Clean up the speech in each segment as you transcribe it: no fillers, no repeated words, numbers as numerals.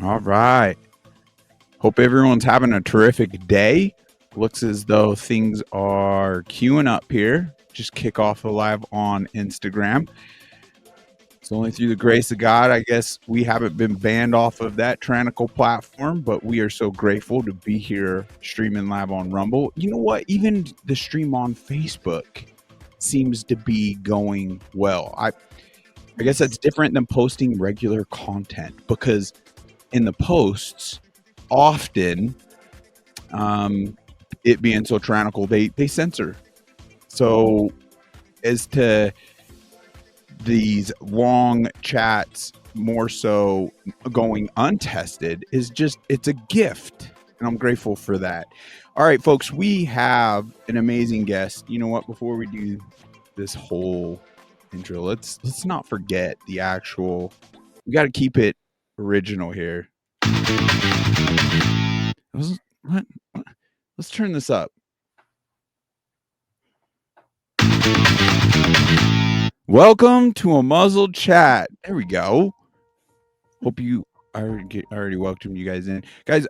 All right. Hope everyone's having a terrific day. Looks as though things are queuing up here. Just kick off a live on Instagram. It's only through the grace of God. I guess we haven't been banned off of that tyrannical platform, but we are so grateful to be here streaming live on Rumble. You know what? Even the stream on Facebook seems to be going well. I guess that's different than posting regular content, because in the posts, often, it being so tyrannical, they censor. So as to these long chats, more so going untested, it's a gift, and I'm grateful for that. All right, folks, we have an amazing guest. You know what? Before we do this whole intro, let's not forget the actual. We got to keep it original here. What? Let's turn this up. Welcome to a muzzled chat. There we go. Hope you already welcomed you guys in. Guys,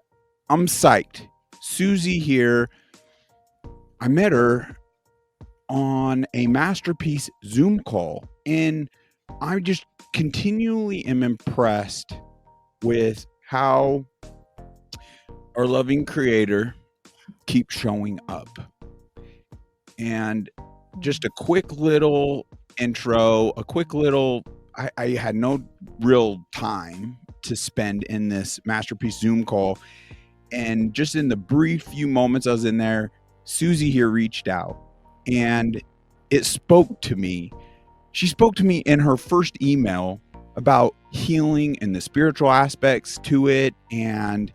I'm psyched. Susie here. I met her on a Masterpiece Zoom call, and I just continually am impressed with how our loving Creator keeps showing up. And just a quick little intro, I had no real time to spend in this Masterpiece Zoom call. And just in the brief few moments I was in there, Susie here reached out, and it spoke to me. She spoke to me in her first email about healing and the spiritual aspects to it. And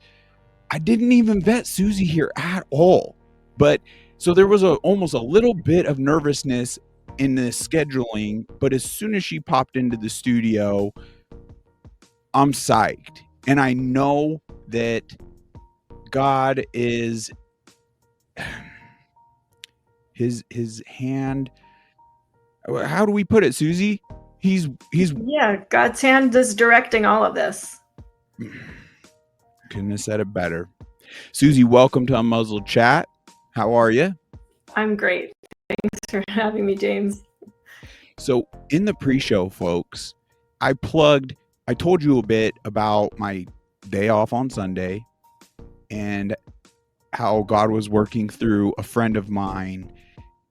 I didn't even vet Susie here at all. But so there was almost a little bit of nervousness in the scheduling. But as soon as she popped into the studio, I'm psyched. And I know that God is his hand. How do we put it, Susie? He's Yeah, God's hand is directing all of this. Couldn't have said it better. Susie, welcome to Unmuzzled Chat. How are you? I'm great. Thanks for having me, James. So in the pre-show, folks, I told you a bit about my day off on Sunday and how God was working through a friend of mine,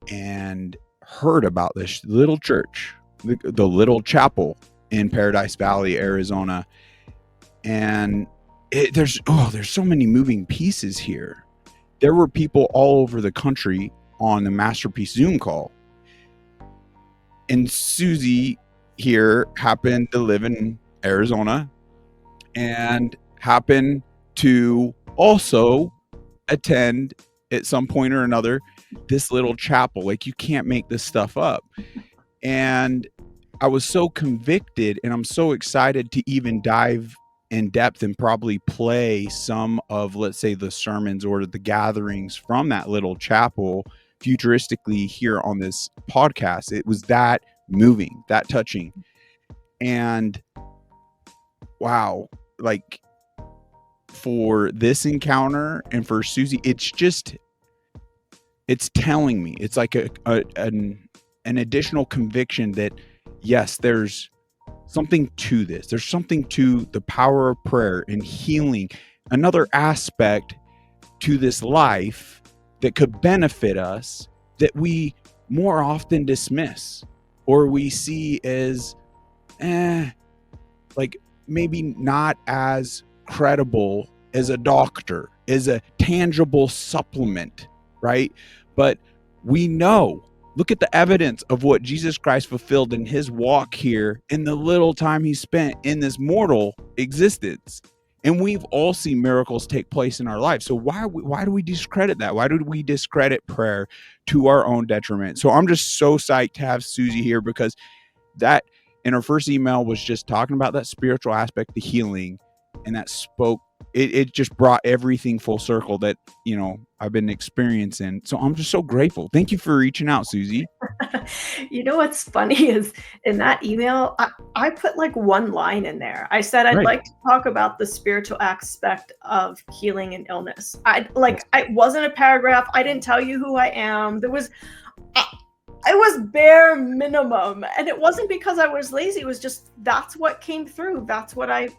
and heard about this little church, the little chapel in Paradise Valley, Arizona. And there's so many moving pieces here. There were people all over the country on the Masterpiece Zoom call. And Susie here happened to live in Arizona and happened to also attend at some point or another this little chapel. Like, you can't make this stuff up. And I was so convicted, and I'm so excited to even dive in depth and probably play some of, let's say, the sermons or the gatherings from that little chapel futuristically here on this podcast. It was that moving, that touching. And wow, like, for this encounter and for Susie, it's telling me, it's like an additional conviction that yes, there's something to this. There's something to the power of prayer and healing, another aspect to this life that could benefit us that we more often dismiss, or we see as like maybe not as credible as a doctor, as a tangible supplement, right? But we know, look at the evidence of what Jesus Christ fulfilled in his walk here in the little time he spent in this mortal existence. And we've all seen miracles take place in our lives. So why do we discredit that? Why do we discredit prayer to our own detriment? So I'm just so psyched to have Susie here, because that in her first email was just talking about that spiritual aspect, the healing, and that spoke it just brought everything full circle that, I've been experiencing. So I'm just so grateful. Thank you for reaching out, Susie. You know what's funny is in that email, I put like one line in there. I said I'd Right. like to talk about the spiritual aspect of healing and illness. I wasn't a paragraph. I didn't tell you who I am. It was bare minimum, and it wasn't because I was lazy. It was just that's what came through. That's what I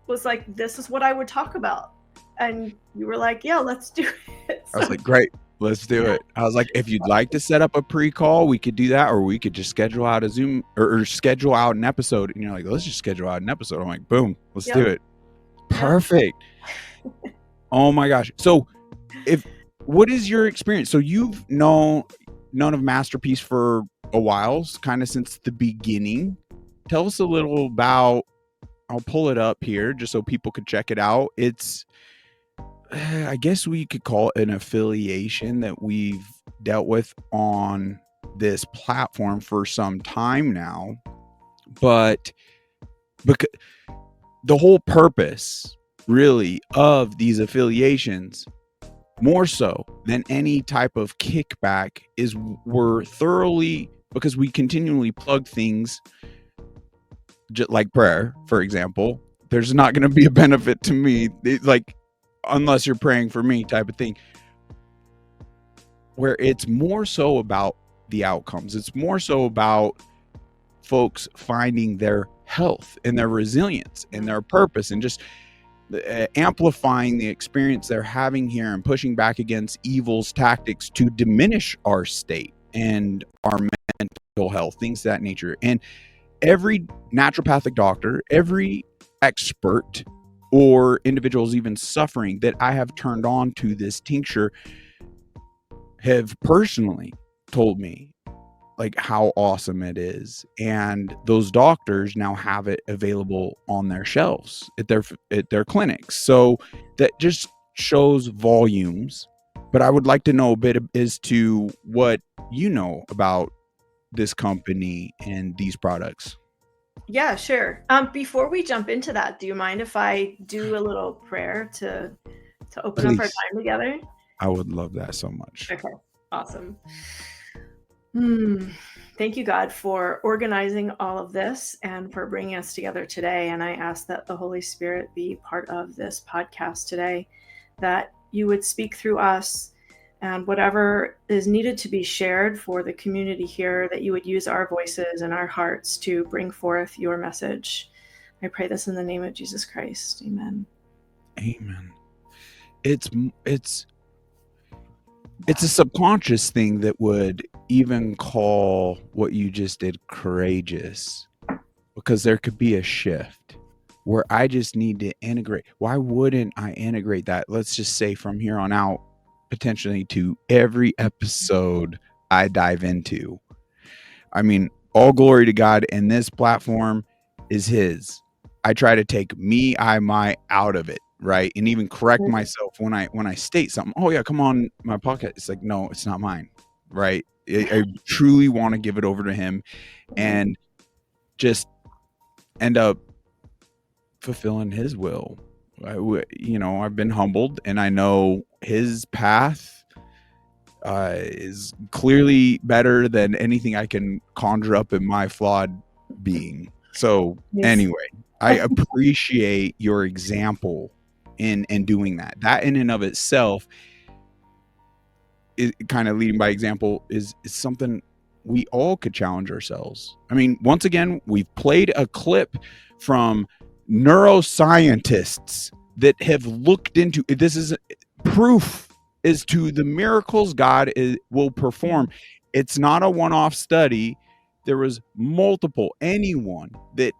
was like. This is what I would talk about, and you were like, "Yeah, let's do it." I was like, great. Let's do it. I was like, if you'd like to set up a pre-call, we could do that, or we could just schedule out a Zoom or schedule out an episode. And you're like, let's just schedule out an episode. I'm like, boom, let's do it. Perfect. Oh my gosh. So what is your experience? So you've known of Masterpiece for a while, kind of since the beginning. Tell us a little about, I'll pull it up here just so people could check it out. It's, I guess we could call it an affiliation that we've dealt with on this platform for some time now. But because the whole purpose really of these affiliations, more so than any type of kickback, is we're thoroughly, because we continually plug things just like prayer, for example. There's not going to be a benefit to me, like, unless you're praying for me type of thing, where it's more so about the outcomes. It's more so about folks finding their health and their resilience and their purpose, and just amplifying the experience they're having here and pushing back against evil's tactics to diminish our state and our mental health, things of that nature. And every naturopathic doctor, every expert, or individuals even suffering that I have turned on to this tincture have personally told me like how awesome it is. And those doctors now have it available on their shelves at their clinics. So that just shows volumes. But I would like to know a bit as to what you know about this company and these products. Yeah, sure. Before we jump into that, do you mind if I do a little prayer to open up our time together? I would love that so much. Okay, awesome. Thank you, God, for organizing all of this and for bringing us together today. And I ask that the Holy Spirit be part of this podcast today, that you would speak through us, and whatever is needed to be shared for the community here, that you would use our voices and our hearts to bring forth your message. I pray this in the name of Jesus Christ. Amen. Amen. It's a subconscious thing that would even call what you just did courageous, because there could be a shift where I just need to integrate. Why wouldn't I integrate that? Let's just say from here on out, potentially to every episode I dive into. I mean, all glory to God, and this platform is His. I try to take me, I, my out of it, right? And even correct myself when I state something. Oh yeah, come on my podcast. It's like, no, it's not mine, right? I truly want to give it over to Him and just end up fulfilling His will. I've been humbled, and I know His path is clearly better than anything I can conjure up in my flawed being. So anyway, I appreciate your example in doing that. That in and of itself is kind of leading by example, is something we all could challenge ourselves. I mean, once again, we've played a clip from neuroscientists that have looked into this. Is proof as to the miracles God will perform. It's not a one-off study. There was multiple. Anyone that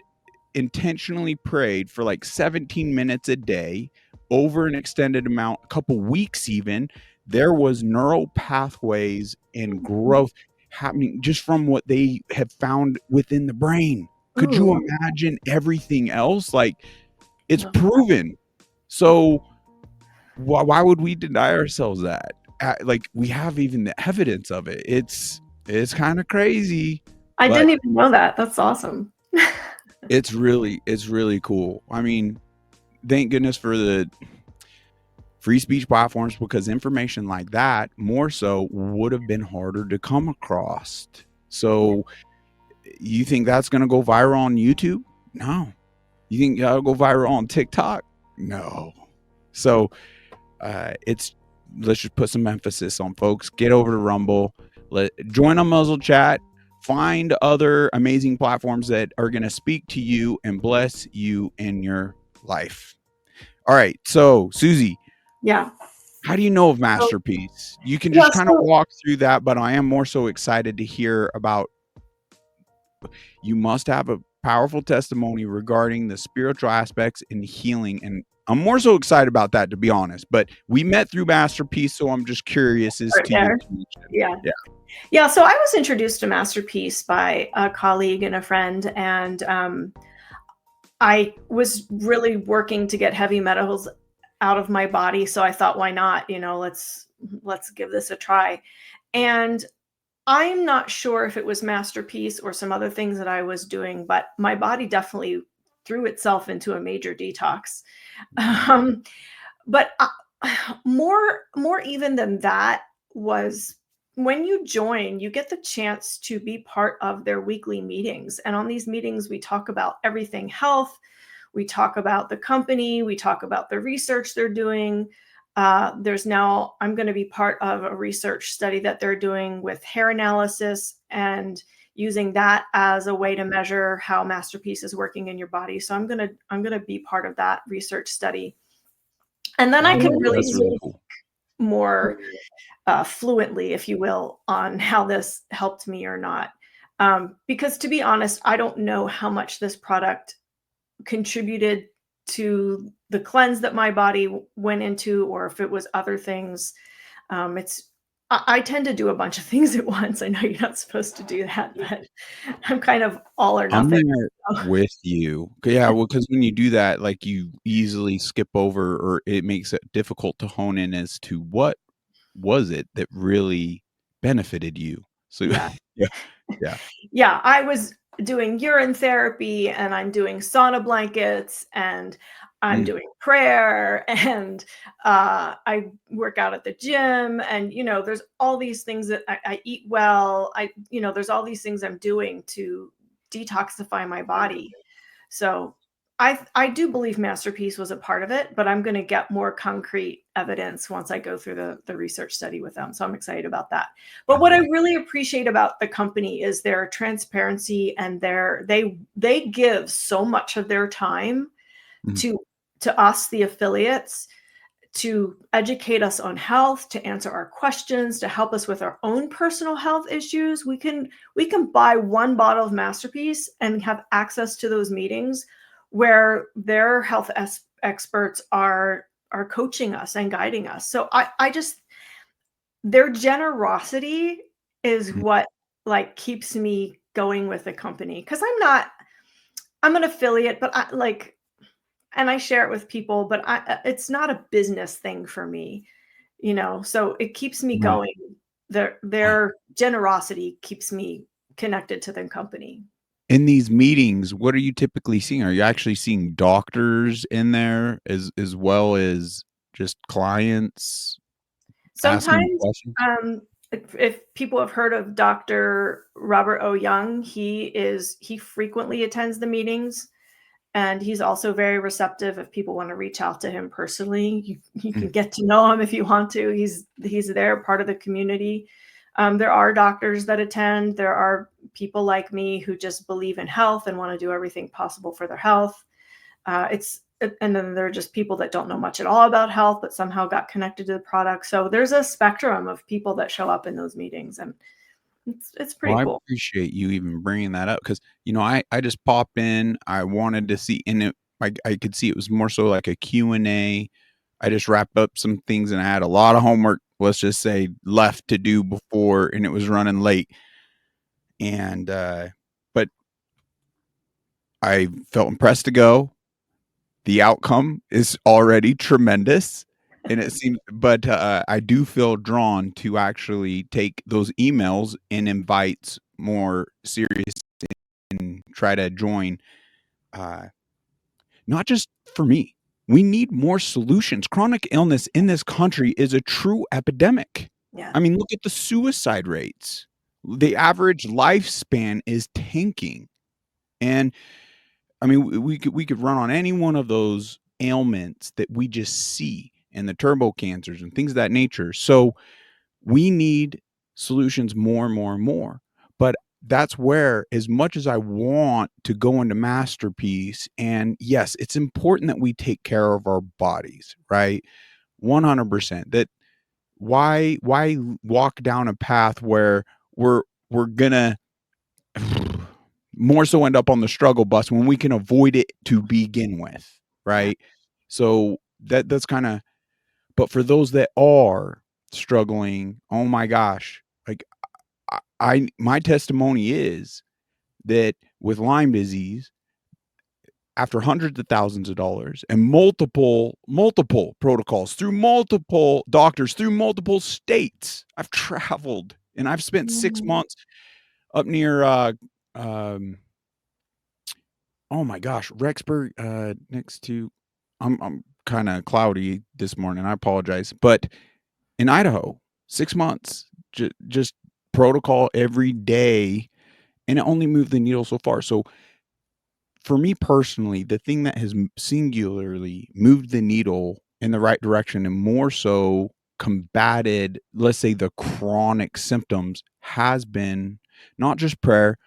intentionally prayed for like 17 minutes a day over an extended amount, a couple weeks even, there was neural pathways and growth happening just from what they have found within the brain. Could you imagine everything else? Like, it's proven. So why would we deny ourselves that? Like, we have even the evidence of it. It's kind of crazy. I didn't even know that. That's awesome. It's really cool. I mean, thank goodness for the free speech platforms, because information like that more so would have been harder to come across. So you think that's going to go viral on YouTube? No. You think that'll go viral on TikTok? No. So it's let's just put some emphasis on, folks. Get over to Rumble. Join a Muzzle Chat. Find other amazing platforms that are going to speak to you and bless you in your life. All right. So, Susie, Yeah. how do you know of Masterpiece? You can Yeah. just kind of walk through that, but I am more so excited to hear about. You must have a powerful testimony regarding the spiritual aspects in healing, and I'm more so excited about that, to be honest. But we met through Masterpiece, so I'm just curious as Right to your there. connection. Yeah. Yeah. Yeah. So I was introduced to Masterpiece by a colleague and a friend, and I was really working to get heavy metals out of my body. So I thought, why not? Let's give this a try. And I'm not sure if it was Masterpiece or some other things that I was doing, but my body definitely threw itself into a major detox. But more even than that was when you join, you get the chance to be part of their weekly meetings. And on these meetings, we talk about everything health. We talk about the company. We talk about the research they're doing. I'm going to be part of a research study that they're doing with hair analysis and using that as a way to measure how Masterpiece is working in your body. So I'm gonna be part of that research study, and then I can really That's really cool. more fluently, if you will, on how this helped me or not. Because to be honest, I don't know how much this product contributed to the cleanse that my body went into, or if it was other things. I tend to do a bunch of things at once. I know you're not supposed to do that, but I'm kind of all or I'm nothing. there with you. Yeah, well, because when you do that, like, you easily skip over, or it makes it difficult to hone in as to what was it that really benefited you. So, Yeah. yeah, yeah. Yeah, I was doing urine therapy, and I'm doing sauna blankets, and I'm Mm. doing prayer, and I work out at the gym, and there's all these things that I eat well. There's all these things I'm doing to detoxify my body. So I do believe Masterpiece was a part of it, but I'm going to get more concrete evidence once I go through the research study with them. So I'm excited about that. But what I really appreciate about the company is their transparency, and they give so much of their time Mhm. to us, the affiliates, to educate us on health, to answer our questions, to help us with our own personal health issues. We can buy one bottle of Masterpiece and have access to those meetings where their health experts are coaching us and guiding us. So I just, their generosity is Mhm. what like keeps me going with the company, because I'm an affiliate, but and I share it with people, but it's not a business thing for me, so it keeps me Right. going. Their generosity keeps me connected to the company. In these meetings, what are you typically seeing? Are you actually seeing doctors in there, as well as just clients asking Sometimes, questions? if people have heard of Dr. Robert O. Young, he frequently attends the meetings, and he's also very receptive if people want to reach out to him personally. You can Mm. get to know him if you want to. He's there, part of the community. There are doctors that attend. There are people like me who just believe in health and want to do everything possible for their health. And then there are just people that don't know much at all about health, but somehow got connected to the product. So there's a spectrum of people that show up in those meetings, and it's Well, pretty I cool. appreciate you even bringing that up, because I just popped in. I wanted to see, and I could see it was more so like a Q&A. I just wrapped up some things, and I had a lot of homework, let's just say, left to do before, and it was running late. And but I felt impressed to go. The outcome is already tremendous, and it seems, but I do feel drawn to actually take those emails and invites more serious, and try to join, uh, not just for me. We need more solutions. Chronic illness in this country is a true epidemic. Yeah. I mean, look at the suicide rates. The average lifespan is tanking. And I mean, we could run on any one of those ailments that we just see, and the turbo cancers and things of that nature. So we need solutions more and more and more. But that's where, as much as I want to go into masterpiece, and yes, it's important that we take care of our bodies, right? 100%. That why walk down a path where we're gonna more so end up on the struggle bus when we can avoid it to begin with, Yeah. right? So that's kind of, but for those that are struggling, oh my gosh, like my testimony is that with Lyme disease, after hundreds of thousands of dollars and multiple protocols through multiple doctors through multiple states, I've traveled and I've spent 6 Mm. months up near um oh my gosh, Rexburg, next to, I'm kind of cloudy this morning. I apologize, but in Idaho, 6 months, just protocol every day, and it only moved the needle so far. So for me personally, the thing that has singularly moved the needle in the right direction and more so combated, let's say, the chronic symptoms has been not just prayer,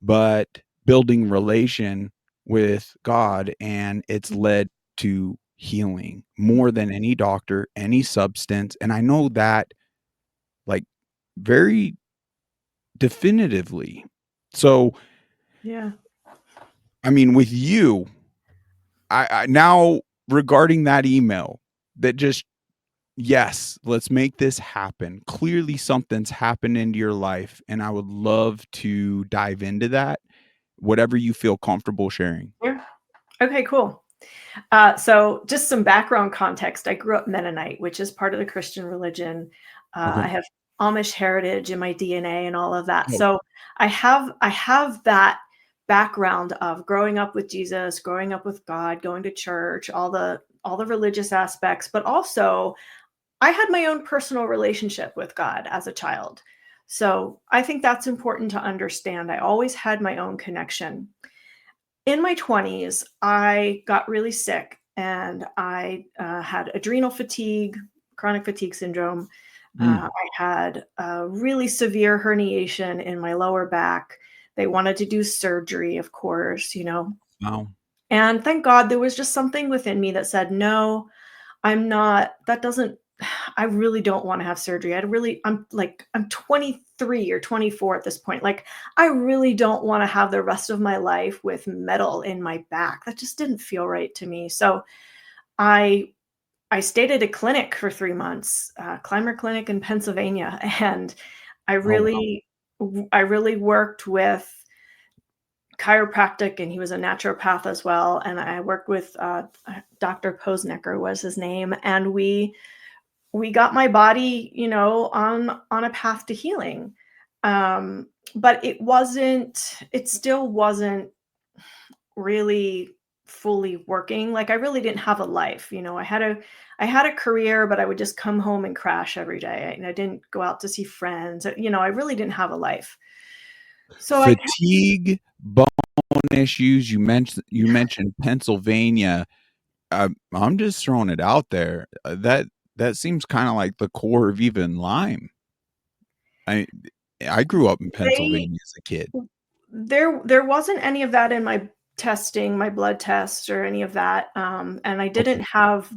but building relation with God, and it's led to healing more than any doctor, any substance, and I know that, like, very definitively. So, Yeah. I mean, with you, I now regarding that email that just, yes, let's make this happen. Clearly something's happened into your life, and I would love to dive into that, whatever you feel comfortable sharing. Yeah. Okay, cool. So, just some background context. I grew up Mennonite, which is part of the Christian religion. I Okay. have Amish heritage in my DNA and all of that. Oh, So, I have that background of growing up with Jesus, growing up with God, going to church, all the religious aspects, but also I had my own personal relationship with God as a child. So, I think that's important to understand. I always had my own connection. In my 20s, I got really sick and I had adrenal fatigue, chronic fatigue syndrome. mm, I had a really severe herniation in my lower back. They wanted to do surgery, of course, wow. And thank God there was just something within me that said, no, I'm not, that doesn't, I really don't want to have surgery. I'm 23 or 24 at this point. Like, I really don't want to have the rest of my life with metal in my back. That just didn't feel right to me. So I, I stayed at a clinic for 3 months, climber clinic in Pennsylvania. And I Oh, wow. really, I really worked with chiropractic, and he was a naturopath as well. And I worked with Dr. Posnecker was his name. And we got my body, on a path to healing. But it still wasn't really fully working. Like, I really didn't have a life. I had a career, but I would just come home and crash every day. And I didn't go out to see friends. I really didn't have a life. So I kept, Fatigue, bone issues, you mentioned Pennsylvania. I'm just throwing it out there. That seems kinda like the core of even Lyme. I I grew up in they Pennsylvania as a kid. there wasn't any of that in my testing, my blood tests or any of that. And I didn't Okay. have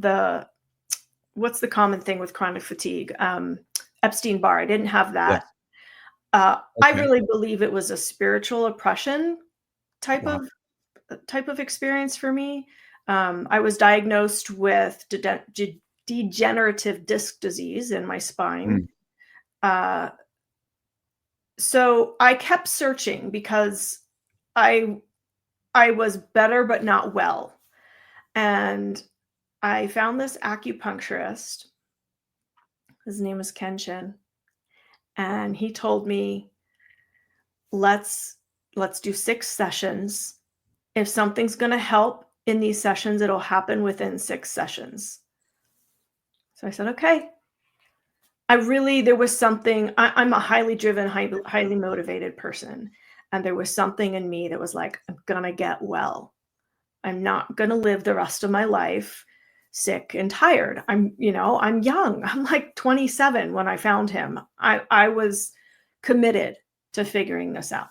what's the common thing with chronic fatigue? Epstein-Barr. I didn't have that. Yes. I Okay. really believe it was a spiritual oppression type Wow. of type of experience for me. I was diagnosed with degenerative disc disease in my spine. Mm. Uh, so I kept searching because I I was better but not well. And I found this acupuncturist. His name is Kenshin, and he told me, "Let's let's do 6 sessions. If something's going to help, in these sessions, it'll happen within 6 sessions. So I said, okay. There was something, I'm a highly driven, highly motivated person. And there was something in me that was like, I'm going to get well. I'm not going to live the rest of my life sick and tired. I'm young. I'm like 27 when I found him. I was committed to figuring this out.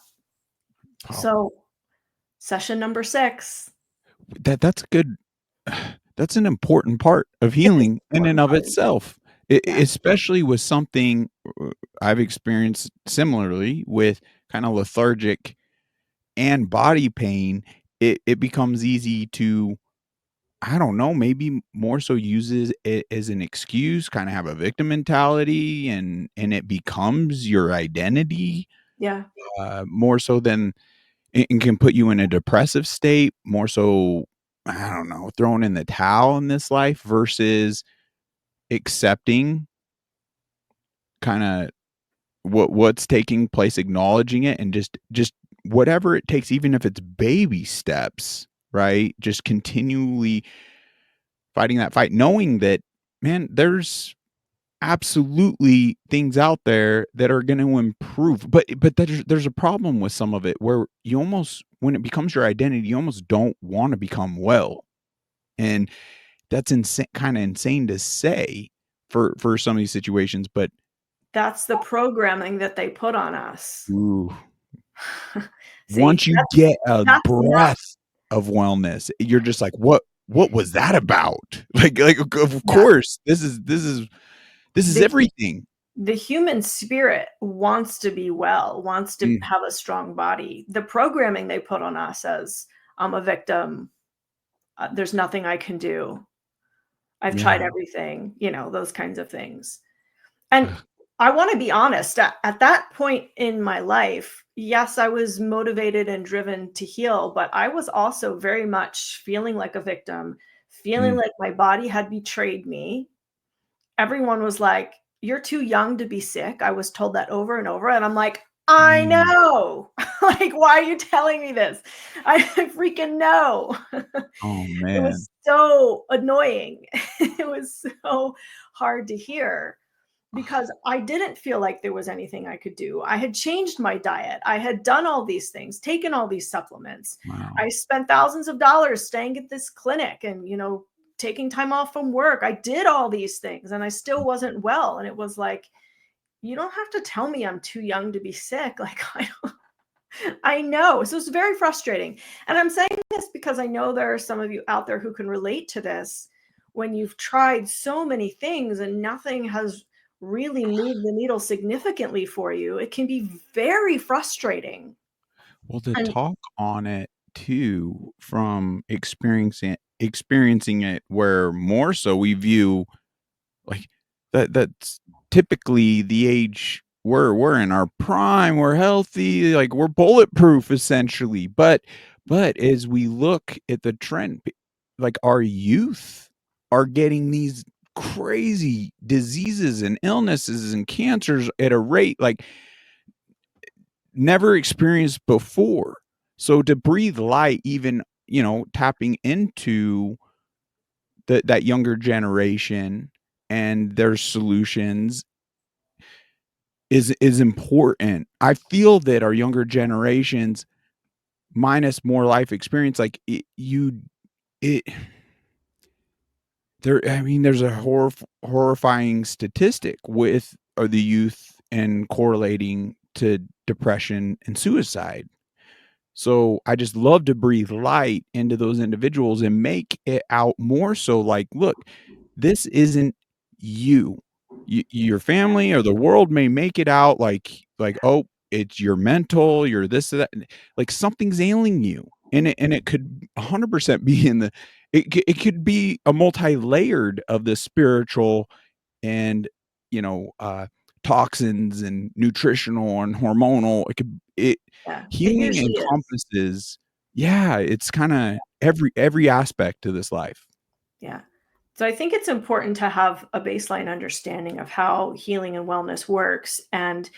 Wow. So session number 6. That's good. That's an important part of It is healing in and important of part. itself, Yeah. especially with something I've experienced similarly with kind of lethargic and body pain. It becomes easy to, I don't know, maybe more so uses it as an excuse, kind of have a victim mentality, and it becomes your identity Yeah. more so than and can put you in a depressive state, more so, I don't know, throwing in the towel in this life versus accepting kinda what's taking place, acknowledging it, and just whatever it takes, even if it's baby steps, right? Just continually fighting that fight, knowing that, man, there's absolutely things out there that are gonna improve, but there's a problem with some of it where you almost, when it becomes your identity, you almost don't wanna become well, and that's kinda insane to say for some of these situations, but That's the programming that they put on us. ooh, See, once you get a that's not breath of wellness, you're just like, "What was that about?" Like, of yeah. course, this is The hu everything. the human spirit wants to be well, wants to Mm, have a strong body. The programming they put on us says, "I'm a victim. There's nothing I can do. I've tried yeah. everything," those kinds of things. And I wanna be honest, at that point in my life, yes, I was motivated and driven to heal, but I was also very much feeling like a victim, feeling Mm, like my body had betrayed me. Everyone was like, "You're too young to be sick." I was told that over and over, and I'm like, "I mm. know." Like, "Why are you telling me this? I freaking know." Oh, It man. was so annoying. It was so hard to hear because I didn't feel like there was anything I could do. I had changed my diet. I had done all these things, taken all these supplements. Wow. I spent thousands of dollars staying at this clinic and, taking time off from work. I did all these things and I still wasn't well. And it was like, you don't have to tell me I'm too young to be sick. Like, I know. So it's very frustrating. And I'm saying this because I know there are some of you out there who can relate to this when you've tried so many things and nothing has really moved the needle significantly for you. It can be very frustrating. Well, to And talk on it too from experiencing it where more so we view, like, that's typically the age we're in our prime, we're healthy, like, we're bulletproof essentially, but as we look at the trend, like, our youth are getting these crazy diseases and illnesses and cancers at a rate, like, never experienced before. So to breathe light, even, tapping into that younger generation and their solutions is important. I feel that our younger generations, minus more life experience, like it there, I mean, there's a horrifying statistic with the youth and correlating to depression and suicide. So I just love to breathe light into those individuals and make it out more so like, look, this isn't you. Your family or the world may make it out like, oh, it's your mental, you're this or that, like something's ailing you, and it could 100% be in the, it could be a multi-layered of the spiritual and, you know, toxins and nutritional and hormonal. It yeah, it healing usually is. encompasses, yeah, it's kinda every aspect of this life. Yeah. So I think it's important to have a baseline understanding of how healing and wellness works. And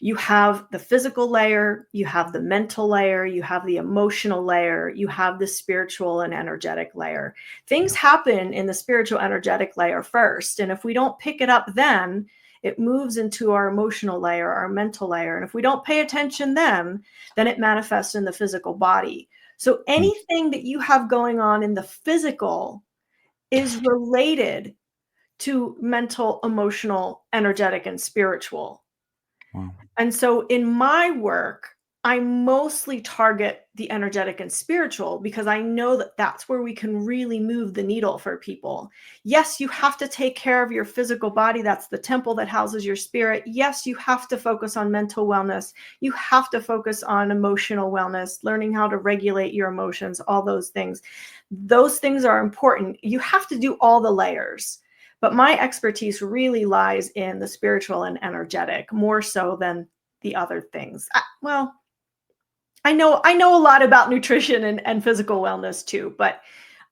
You have the physical layer, you have the mental layer, you have the emotional layer, you have the spiritual and energetic layer. Things happen in the spiritual energetic layer first. And if we don't pick it up then, it moves into our emotional layer, our mental layer. And if we don't pay attention then it manifests in the physical body. So anything that you have going on in the physical is related to mental, emotional, energetic, and spiritual. Wow. And so in my work, I mostly target the energetic and spiritual because I know that that's where we can really move the needle for people. Yes, you have to take care of your physical body. That's the temple that houses your spirit. Yes, you have to focus on mental wellness. You have to focus on emotional wellness, learning how to regulate your emotions, all those things. Those things are important. You have to do all the layers. But my expertise really lies in the spiritual and energetic, more so than the other things. I know a lot about nutrition and physical wellness too, but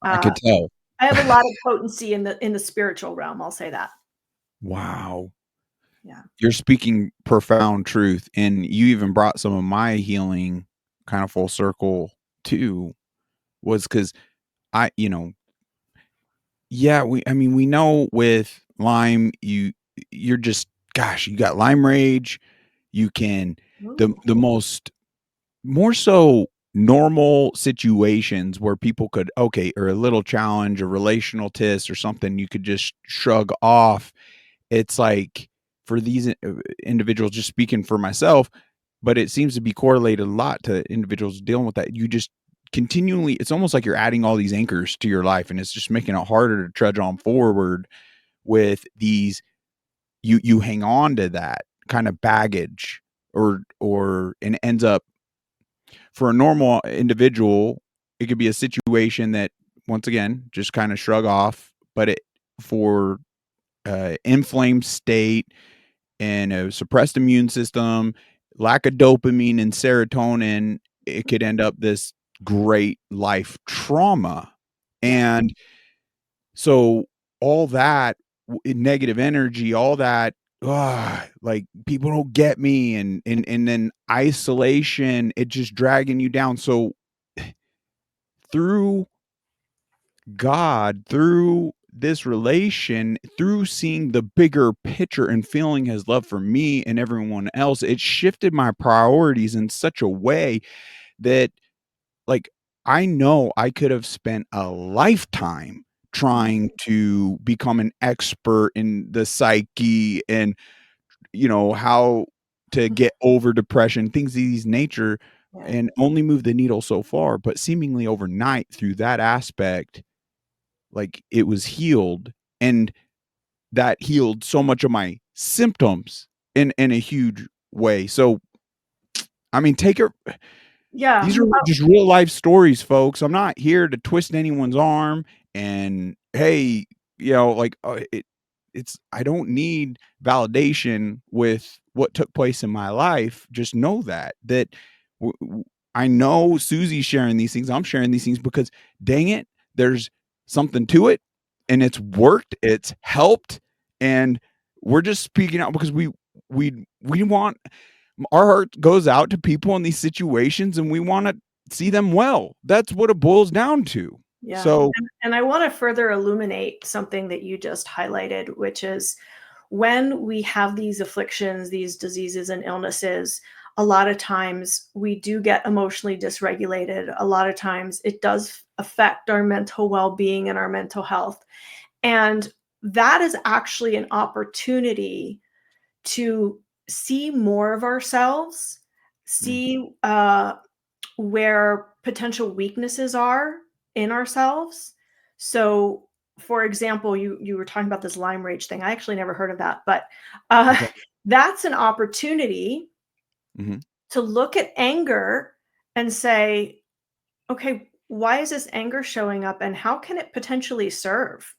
I could tell. I have a lot of potency in the spiritual realm. I'll say that. Wow. Yeah. You're speaking profound truth, and you even brought some of my healing kind of full circle too, was because yeah, we know with Lyme, you're just, gosh, you got Lyme rage. You can Ooh. the most more so normal situations where people could, okay, or a little challenge, a relational test or something, you could just shrug off. It's like for these individuals, just speaking for myself, but it seems to be correlated a lot to individuals dealing with that. You just continually, it's almost like you're adding all these anchors to your life, and it's just making it harder to trudge on forward with these. You hang on to that kind of baggage, or and it ends up, for a normal individual, it could be a situation that, once again, just kind of shrug off. But it, for inflamed state and a suppressed immune system, lack of dopamine and serotonin, it could end up this great life trauma. Yeah. And so all that negative energy, all that, like, people don't get me, and then isolation, it just dragging you down. So through God, through this relation, through seeing the bigger picture and feeling his love for me and everyone else, it shifted my priorities in such a way that, like, I know I could have spent a lifetime trying to become an expert in the psyche and, how to get over depression, things of these nature, Yeah. and only move the needle so far. But seemingly overnight, through that aspect, like, it was healed, and that healed so much of my symptoms in a huge way. So, I mean, Yeah. these are just real life stories, folks. I'm not here to twist anyone's arm and, hey, like, I don't need validation with what took place in my life. Just know that I know Susie's sharing these things. I'm sharing these things because, dang it, there's something to it, and it's worked. It's helped, and we're just speaking out because we want, our heart goes out to people in these situations, and we want to see them well. That's what it boils down to. Yeah. So, And I want to further illuminate something that you just highlighted, which is when we have these afflictions, these diseases and illnesses, a lot of times we do get emotionally dysregulated. A lot of times it does affect our mental well being and our mental health. And that is actually an opportunity to see more of ourselves, mm, see where potential weaknesses are in ourselves. So, for example, you were talking about this Lyme rage thing. I actually never heard of that, but uh, okay. that's an opportunity Mhm, to look at anger and say, okay, why is this anger showing up, and how can it potentially serve?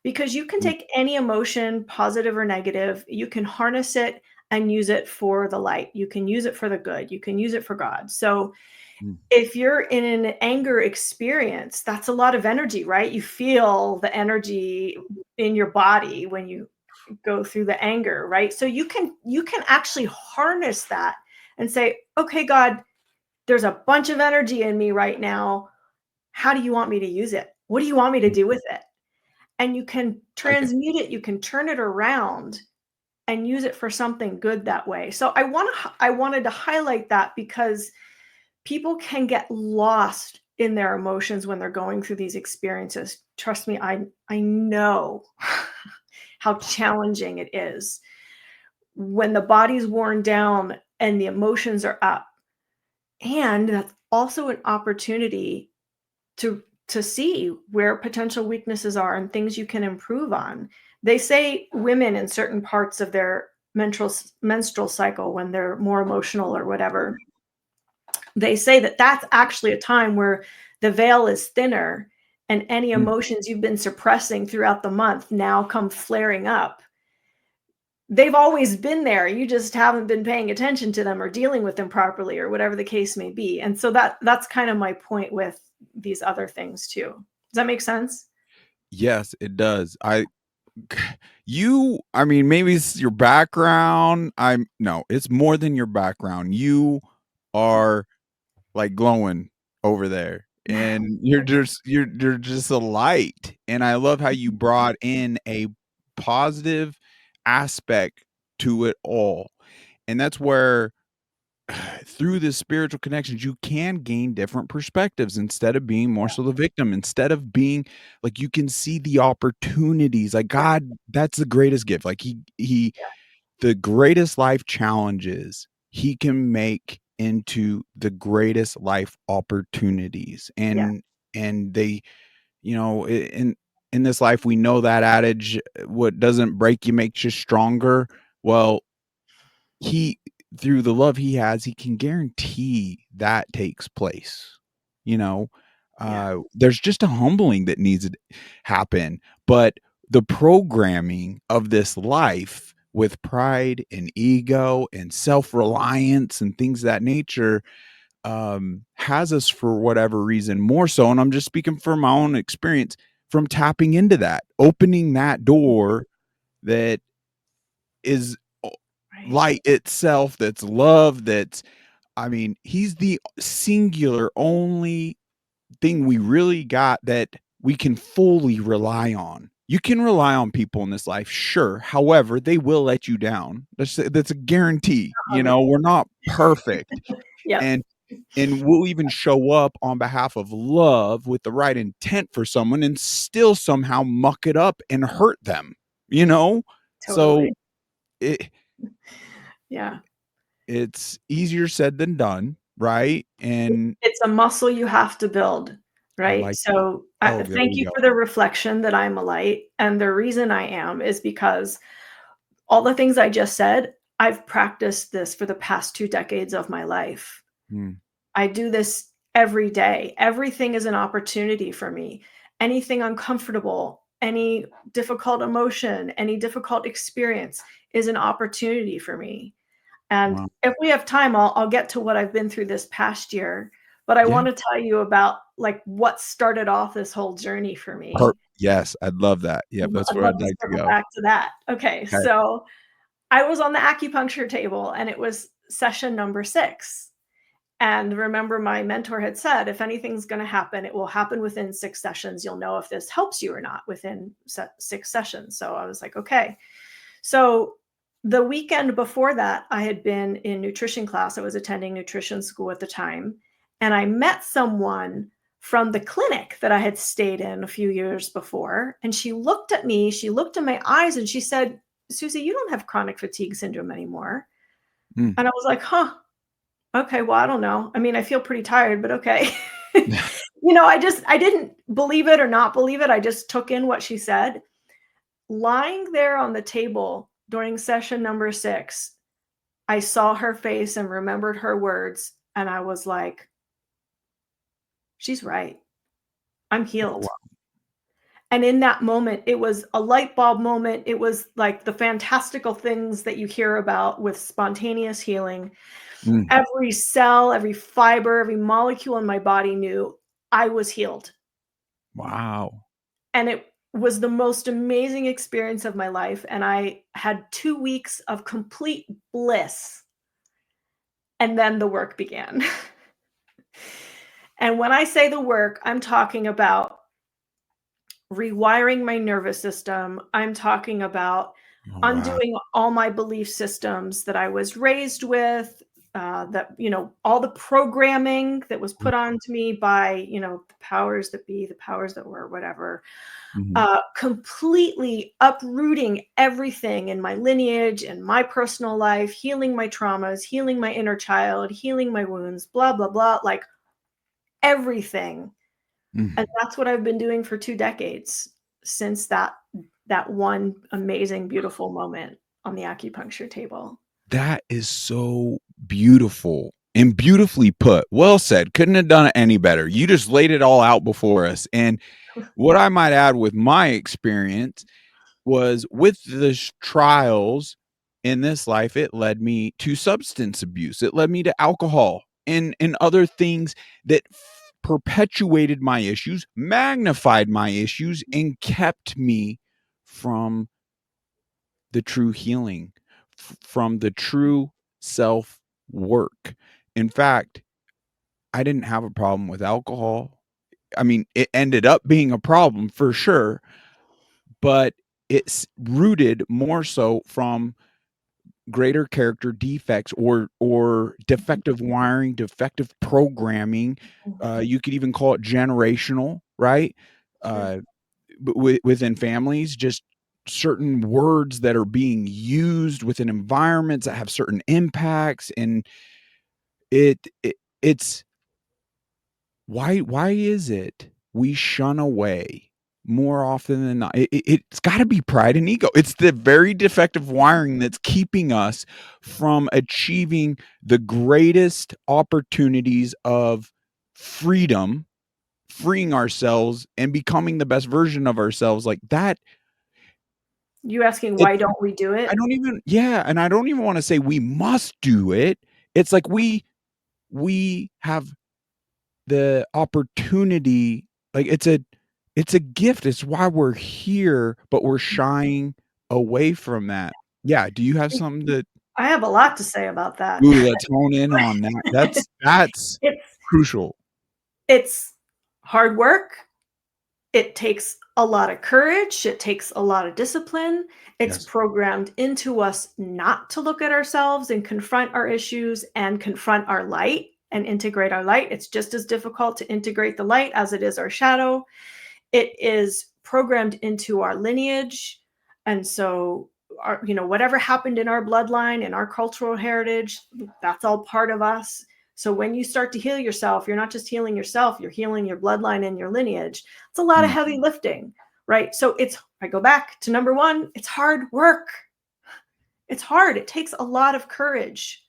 Because you can mm, take any emotion, positive or negative, you can harness it and use it for the light. You can use it for the good. You can use it for God. So mm. if you're in an anger experience, that's a lot of energy, right? You feel the energy in your body when you go through the anger, right? So you can actually harness that and say, okay, God, there's a bunch of energy in me right now. How do you want me to use it? What do you want me to do with it? And you can Like it. transmute it, you can turn it around and use it for something good that way. So I wanted to highlight that because people can get lost in their emotions when they're going through these experiences. Trust me, I know how challenging it is when the body's worn down and the emotions are up. And that's also an opportunity to see where potential weaknesses are and things you can improve on. They say women in certain parts of their menstrual cycle, when they're more emotional or whatever, they say that that's actually a time where the veil is thinner and any Mm. emotions you've been suppressing throughout the month now come flaring up. They've always been there. You just haven't been paying attention to them or dealing with them properly or whatever the case may be. And so that's kind of my point with these other things too. Does that make sense? Yes, it does. I mean, maybe it's your background. No, it's more than your background. You are like glowing over there, and you're just a light. And I love how you brought in a positive aspect to it all. And that's where through the spiritual connections you can gain different perspectives instead of being more so the victim, instead of being like, you can see the opportunities. Like, Yeah, God, that's the greatest gift. Like, he the greatest life challenges he can make into the greatest life opportunities. yeah, And they, in this life, we know that adage, what doesn't break you makes you stronger. Well, he through the love he has, he can guarantee that takes place. You know, yeah, there's just a humbling that needs to happen, but the programming of this life with pride and ego and self-reliance and things of that nature has us, for whatever reason, more so, and I'm just speaking from my own experience, from tapping into that, opening that door that is right. light itself, that's love, that's, I mean, he's the singular only thing we really got that we can fully rely on. You can rely on people in this life, sure. However, they will let you down. That's a guarantee. Oh, yeah. We're not perfect. Yep, And we'll even show up on behalf of love with the right intent for someone and still somehow muck it up and hurt them, you know? So totally. it Yeah. it's easier said than done, right? And It's a muscle you have to build, I right? like that. So, Oh, there thank we you go. for the reflection that I'm a light, and the reason I am is because all the things I just said, I've practiced this for the past 2 decades of my life. Mm, I do this every day. Everything is an opportunity for me. Anything uncomfortable, any difficult emotion, any difficult experience is an opportunity for me. And wow. if we have time, I'll get to what I've been through this past year, but I Yeah. wanna tell you about, like, what started off this whole journey for me. Yes, I'd love that. Yep, that's I'd where love I'd to like to circle go. back to that. Okay, Okay. so I was on the acupuncture table, and it was session number 6, and remember my mentor had said, "If anything's gonna happen, it will happen within 6 sessions. You'll know if this helps you or not within 6 sessions." So I was like, "Okay." So the weekend before that, I had been in nutrition class. I was attending nutrition school at the time, and I met someone from the clinic that I had stayed in a few years before. And she looked at me, she looked in my eyes, and she said, "Susie, you don't have chronic fatigue syndrome anymore." Mm. And I was like, huh, okay, well, I don't know. I mean, I feel pretty tired, but okay. I didn't believe it or not believe it. I just took in what she said. Lying there on the table during session number 6, I saw her face and remembered her words, and I was like, "She's right. I'm Oh, healed." wow. And in that moment, it was a light bulb moment. It was like the fantastical things that you hear about with spontaneous healing. Mm, Every cell, every fiber, every molecule in my body knew I was healed. wow. And was the most amazing experience of my life, and I had 2 weeks of complete bliss, and then the work began. And when I say the work, I'm talking about rewiring my nervous system. I'm talking about Oh, wow. undoing all my belief systems that I was raised with, that, all the programming that was put onto me by, the powers that be, the powers that were, whatever. Mhm. Completely uprooting everything in my lineage and my personal life, healing my traumas, healing my inner child, healing my wounds, blah, blah, blah, like everything. And Mhm. that's what I've been doing for 2 decades since that one amazing, beautiful moment on the acupuncture table. That is so beautiful and beautifully put. Well said. Couldn't have done it any better. You just laid it all out before us. And what I might add with my experience was with the trials in this life, it led me to substance abuse. It led me to alcohol and other things that perpetuated my issues, magnified my issues, and kept me from the true healing, from the true self work. In fact, I didn't have a problem with alcohol. I mean, it ended up being a problem for sure, but it's rooted more so from greater character defects or defective wiring, defective programming. Mhm. You could even call it generational, right? Sure. Uh, within families, just certain words that are being used within environments that have certain impacts, and it's why is it we shun away more often than not? It's got to be pride and ego. It's the very defective wiring that's keeping us from achieving the greatest opportunities of freedom, freeing ourselves and becoming the best version of ourselves. Like that, You asking it why don't we do I it? don't even, yeah, and I don't even wanna say we must do it. It's like we have the opportunity, like, it's a gift, it's why we're here, but we're shying away from that. Yeah, do you have something that I have a lot to say about that. ooh, let's hone in on that. That's It's crucial. it's hard work. It takes a lot of courage, it takes a lot of discipline. It's Yes. programmed into us not to look at ourselves and confront our issues and confront our light and integrate our light. It's just as difficult to integrate the light as it is our shadow. It is programmed into our lineage. And so whatever happened in our bloodline and our cultural heritage, that's all part of us. So when you start to heal yourself, you're not just healing yourself, you're healing your bloodline and your lineage. It's a lot of Mm, heavy lifting, right? So I go back to number one, it's hard work. It's hard. It takes a lot of courage.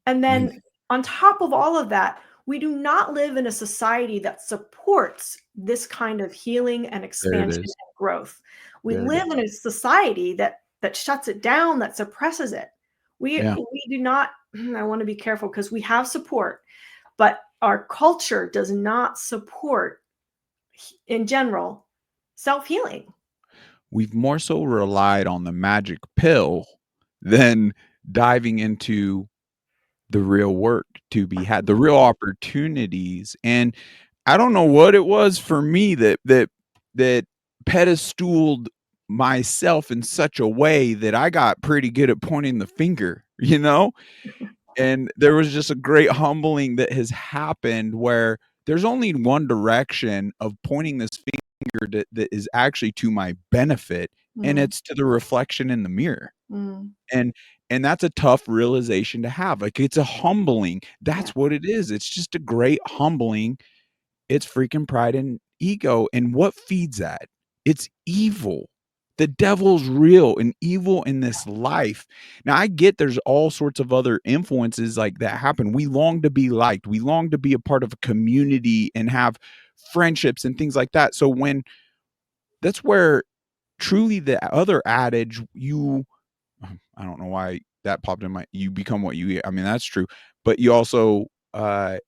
And mm, then on top of all of that, we do not live in a society that supports this kind of healing and there it expansion is. and growth. We There it live is. in a society that shuts it down, that suppresses it. Yeah. We do not I want to be careful because we have support, but our culture does not support in general self-healing. We've more so relied on the magic pill than diving into the real work to be had, the real opportunities. And I don't know what it was for me that pedestaled myself in such a way that I got pretty good at pointing the finger, you know? And there was just a great humbling that has happened where there's only one direction of pointing this finger that is actually to my benefit, and Mm, it's to the reflection in the mirror. mm, And and that's a tough realization to have. Like, it's a humbling. yeah, That's what it is. It's just a great humbling. It's freaking pride and ego. And what feeds that? It's evil. The devil's real and evil in this life. Now, I get there's all sorts of other influences like that happen. We long to be liked. We long to be a part of a community and have friendships and things like that. So when that's where truly the other adage, I don't know why that popped in my you become what you eat. I mean, that's true, but you also,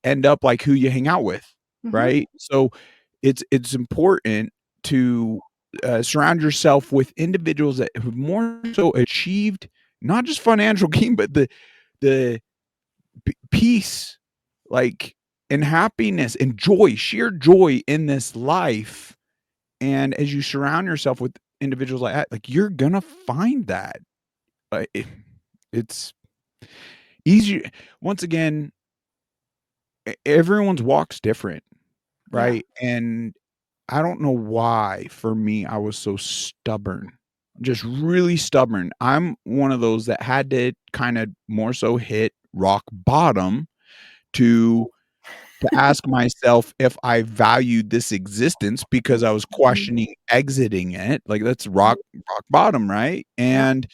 end up like who you hang out with, mhm, right? So, it's important to surround yourself with individuals that have more so achieved not just financial gain, but the peace, like, and happiness and joy, sheer joy in this life. And as you surround yourself with individuals like that, like, you're gonna find that. It's easier. Once again, everyone's walk's different, Yeah. right? And I don't know why, for me, I was so stubborn, just really stubborn. I'm one of those that had to kind of more so hit rock bottom to ask myself if I valued this existence, because I was Mhm. questioning exiting it. Like, that's Mhm. rock bottom, right? Yeah. And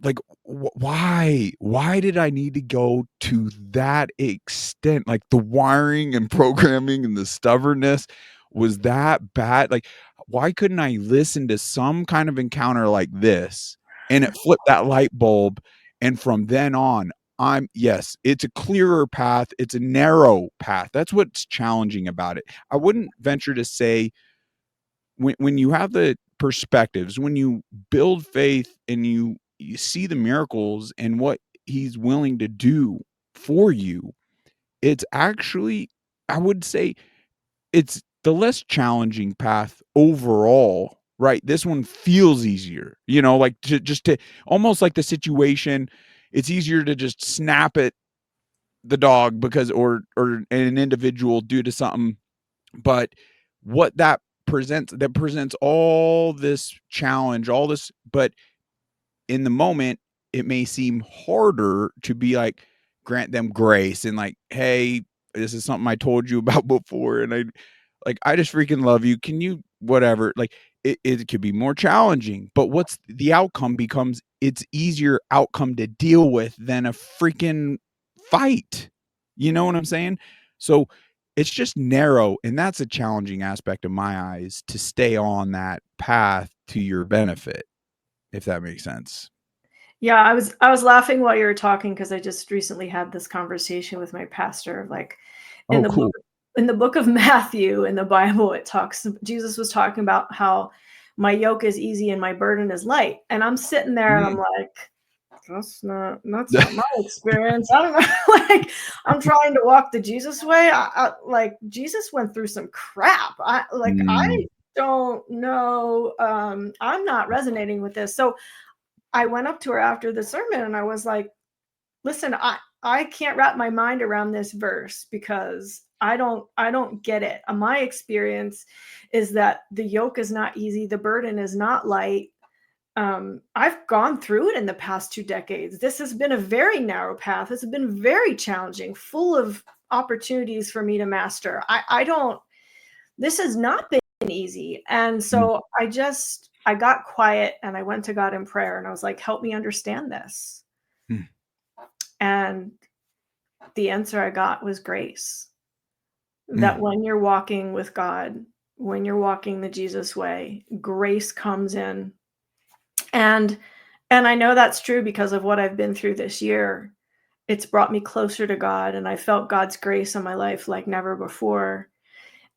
like, why did I need to go to that extent? Like, the wiring and programming and the stubbornness was that bad? Like, why couldn't I listen to some kind of encounter like this and it flipped that light bulb? And from then on, yes, it's a clearer path, it's a narrow path. That's what's challenging about it. I wouldn't venture to say, when you have the perspectives, when you build faith and you see the miracles and what he's willing to do for you, it's actually, I would say, it's the less challenging path overall, right? This one feels easier, like, to almost like the situation, it's easier to just snap at the dog because, or an individual due to something. But what that presents all this challenge, all this, but in the moment, it may seem harder to be like, grant them grace and like, hey, this is something I told you about before, and I just freaking love you. Can you whatever? Like, it could be more challenging, but what's the outcome becomes, it's easier outcome to deal with than a freaking fight. You know what I'm saying? So it's just narrow, and that's a challenging aspect of my eyes, to stay on that path to your benefit, if that makes sense. Yeah, I was laughing while you were talking because I just recently had this conversation with my pastor. Like in Oh, the book cool. in the book of Matthew in the Bible, it talks. Jesus was talking about how my yoke is easy and my burden is light, and I'm sitting there and I'm Mhm. like, that's not my experience. I don't know. Like I'm trying to walk the Jesus way. Like Jesus went through some crap. I Mm, don't know. I'm not resonating with this. So I went up to her after the sermon and I was like, "Listen, I can't wrap my mind around this verse because I don't get it. My experience is that the yoke is not easy, the burden is not light. I've gone through it in the past 2 decades. This has been a very narrow path. It's been very challenging, full of opportunities for me to master. I don't this has not been easy." And mm, so I got quiet and I went to God in prayer and I was like, "Help me understand this." mm, And the answer I got was grace. That mm, when you're walking with God, when you're walking the Jesus way, grace comes in. And I know that's true because of what I've been through this year. It's brought me closer to God and I felt God's grace in my life like never before.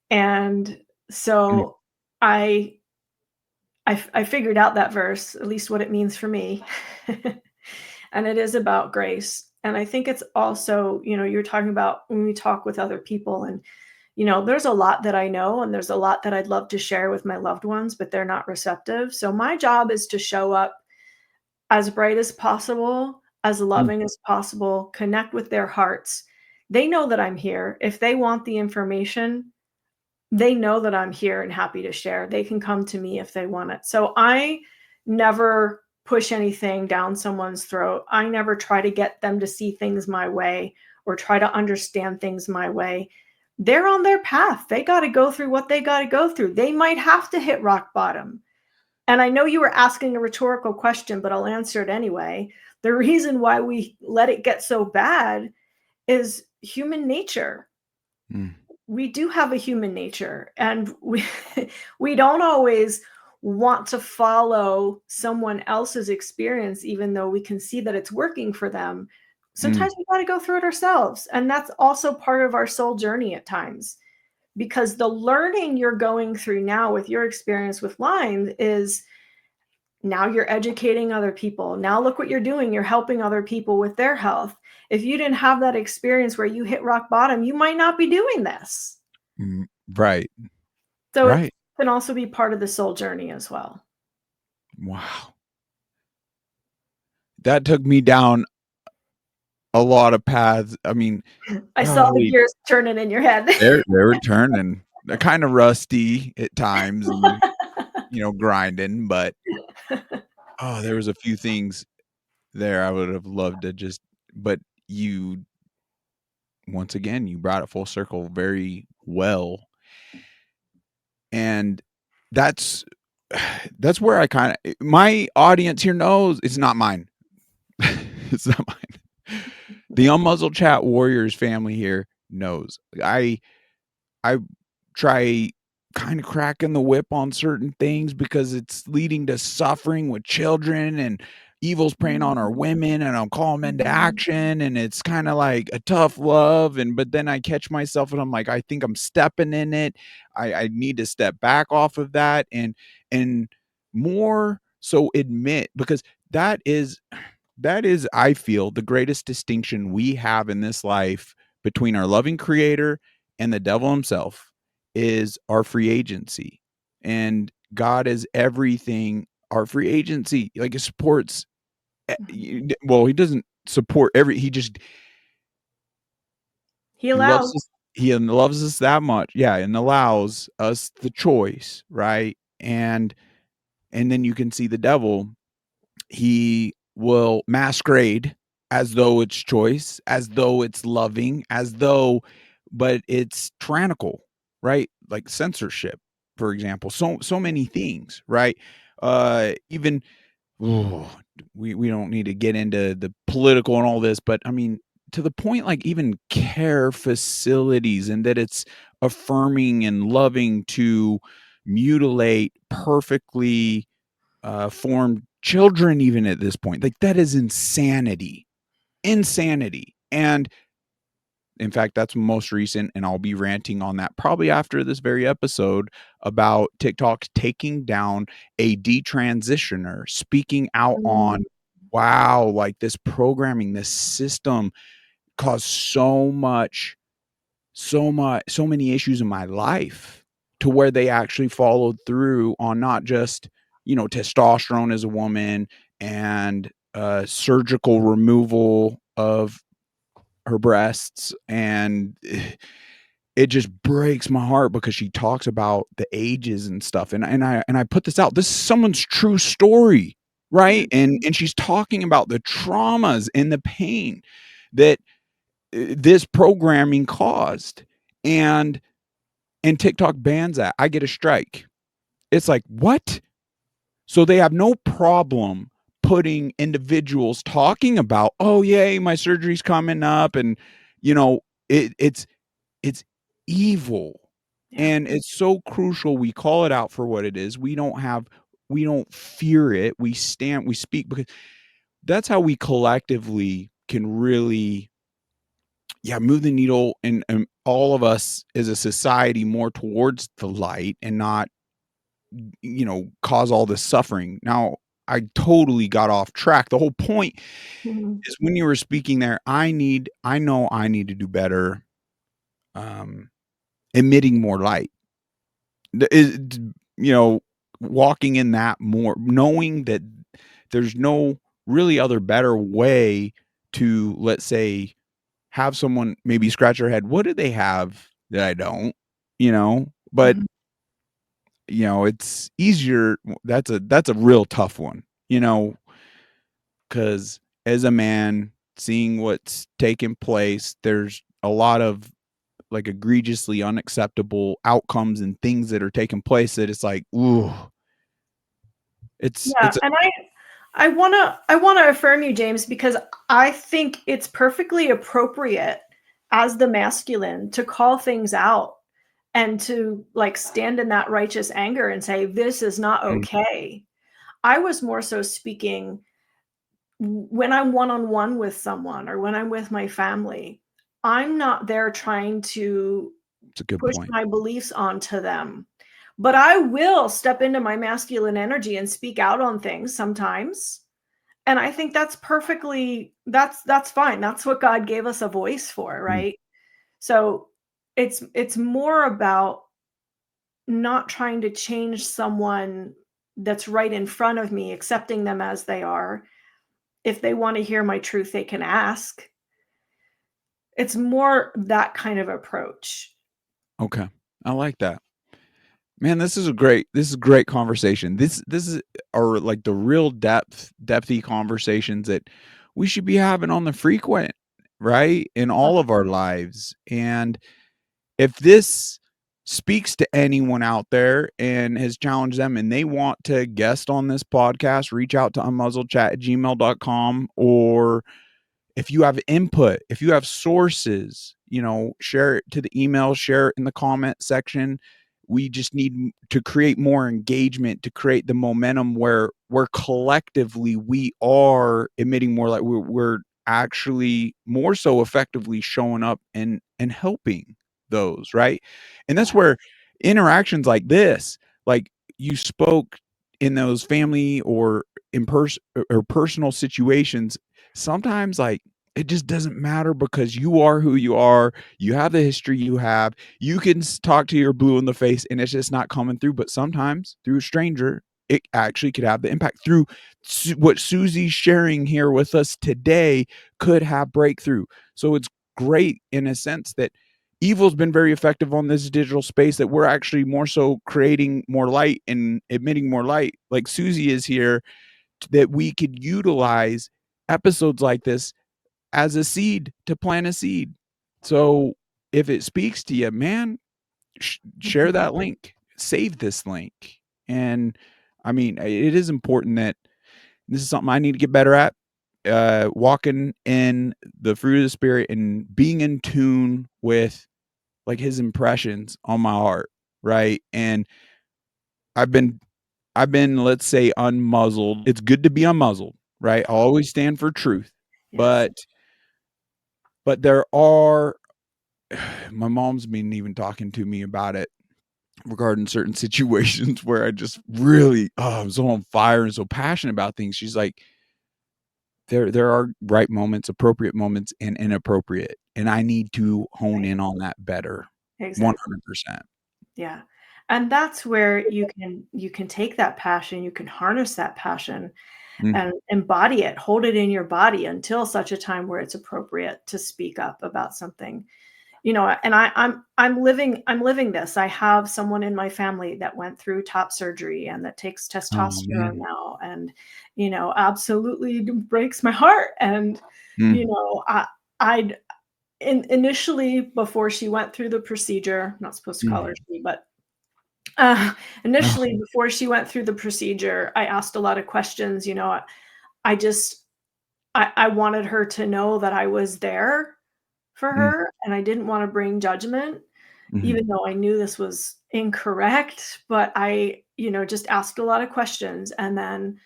And mm, so I I figured out that verse, at least what it means for me. And it is about grace. And I think it's also, you're talking about when we talk with other people, and, there's a lot that I know and there's a lot that I'd love to share with my loved ones, but they're not receptive. So my job is to show up as bright as possible, as mm, loving as possible, connect with their hearts. They know that I'm here. If they want the information, they know that I'm here and happy to share. They can come to me if they want it. So I never push anything down someone's throat. I never try to get them to see things my way or try to understand things my way. They're on their path. They got to go through what they got to go through. They might have to hit rock bottom. And I know you were asking a rhetorical question, but I'll answer it anyway. The reason why we let it get so bad is human nature. mm, We do have a human nature, and we we don't always want to follow someone else's experience even though we can see that it's working for them. mm, Sometimes we got to go through it ourselves, and that's also part of our soul journey at times. because the learning you're going through now with your experience with Lyme is now you're educating other people. Now look what you're doing. You're helping other people with their health. If you didn't have that experience where you hit rock bottom, you might not be doing this. Right. So Right. it can also be part of the soul journey as well. Wow. That took me down a lot of paths. I mean, I saw the golly, gears turning in your head. they were turning. They're kind of rusty at times and, grinding, but there was a few things there I would have loved to just, but once again, you brought it full circle very well. And that's where I kind of, my audience here knows it's not mine. It's not mine. The Unmuzzled Chat Warriors family here knows. I try kind of cracking the whip on certain things because it's leading to suffering with children and evil's preying on our women, and I'll call them into action, and it's kind of like a tough love, but then I catch myself and I'm like, I think I'm stepping in it. I need to step back off of that and more so admit, because that is I feel the greatest distinction we have in this life between our loving creator and the devil himself is our free agency. And God is everything. Our free agency, like, it supports, well, he doesn't support he He loves allows. us. He loves us that much. Yeah. And allows us the choice. Right. And then you can see the devil, he will masquerade as though it's choice, as though it's loving, but it's tyrannical, right? Like censorship, for example. So many things, right? Even we don't need to get into the political and all this, but I mean, to the point, like, even care facilities, and that it's affirming and loving to mutilate perfectly formed children, even at this point. Like, that is insanity. And in fact, that's most recent, and I'll be ranting on that probably after this very episode, about TikTok taking down a detransitioner, speaking out on, wow, like, this programming, this system caused so many issues in my life, to where they actually followed through on not just, testosterone as a woman, and surgical removal of her breasts. And it just breaks my heart, because she talks about the ages and stuff. And I put this out. This is someone's true story, right? And she's talking about the traumas and the pain that this programming caused. And TikTok bans that. I get a strike. It's like, what? So they have no problem putting individuals talking about, oh yay, my surgery's coming up, and it's evil. Yeah. And it's so crucial we call it out for what it is. We don't fear it. We speak, because that's how we collectively can really, move the needle, and all of us as a society, more towards the light, and not, cause all this suffering. Now, I totally got off track. The whole point is, when you were speaking there, I know I need to do better, emitting more light. Is, walking in that more, knowing that there's no really other better way to, let's say, have someone maybe scratch their head. What do they have that I don't? But it's easier. That's a real tough one, because as a man, seeing what's taking place, there's a lot of, like, egregiously unacceptable outcomes and things that are taking place, that it's like, ooh, it's Yeah, and I wanna affirm you, James, because I think it's perfectly appropriate as the masculine to call things out and to, like, stand in that righteous anger and say, this is not okay. I was more so speaking when I'm one-on-one with someone, or when I'm with my family. I'm not there trying to It's a good push point. my beliefs onto them. But I will step into my masculine energy and speak out on things sometimes. And I think that's perfectly that's fine. That's what God gave us a voice for, Mm. right? So it's more about not trying to change someone that's right in front of me, accepting them as they are. If they want to hear my truth, they can ask. It's more that kind of approach. Okay. I like that. Man, this is a great conversation. This is are like the real depthy conversations that we should be having on the frequent, right? In all of our lives. And if this speaks to anyone out there and has challenged them and they want to guest on this podcast, reach out to unmuzzledchat@gmail.com, or if you have input, if you have sources, share it to the email, share it in the comment section. We just need to create more engagement, to create the momentum where collectively we are emitting more, like we're actually more so effectively showing up and helping those, right? And that's where interactions like this, like you spoke in those family or in person or personal situations, sometimes like it just doesn't matter because you are who you are. You have the history you have. You can talk to your blue in the face and it's just not coming through. But sometimes through a stranger, it actually could have the impact. Through what Susie's sharing here with us today could have breakthrough. So it's great in a sense that evil's been very effective on this digital space, that we're actually more so creating more light and emitting more light, like Susie is here, that we could utilize episodes like this as a seed to plant a seed. So if it speaks to you, man, share that link, save this link. And I mean, it is important that this is something I need to get better at. Walking in the fruit of the spirit and being in tune with like his impressions on my heart, right? And I've been let's say unmuzzled. It's good to be unmuzzled, right? I always stand for truth. Yes. But there are my mom's been even talking to me about it regarding certain situations where I just really, I'm so on fire and so passionate about things. She's like, there are right moments, appropriate moments, and inappropriate, and I need to hone Right. in on that better. Exactly. 100%. Yeah. And that's where you can take that passion, you can harness that passion Mm. and embody it, hold it in your body until such a time where it's appropriate to speak up about something. And I'm living this. I have someone in my family that went through top surgery and that takes Oh testosterone man. now, and absolutely breaks my heart. And you Mm. know, I initially, before she went through the procedure, I'm not supposed to call her Mm. she, but uh, Oh. initially before she went through the procedure, I asked a lot of questions. I just I wanted her to know that I was there for Mm. her, and I didn't wanna bring judgment, Mhm. even though I knew this was incorrect. But I, just asked a lot of questions and then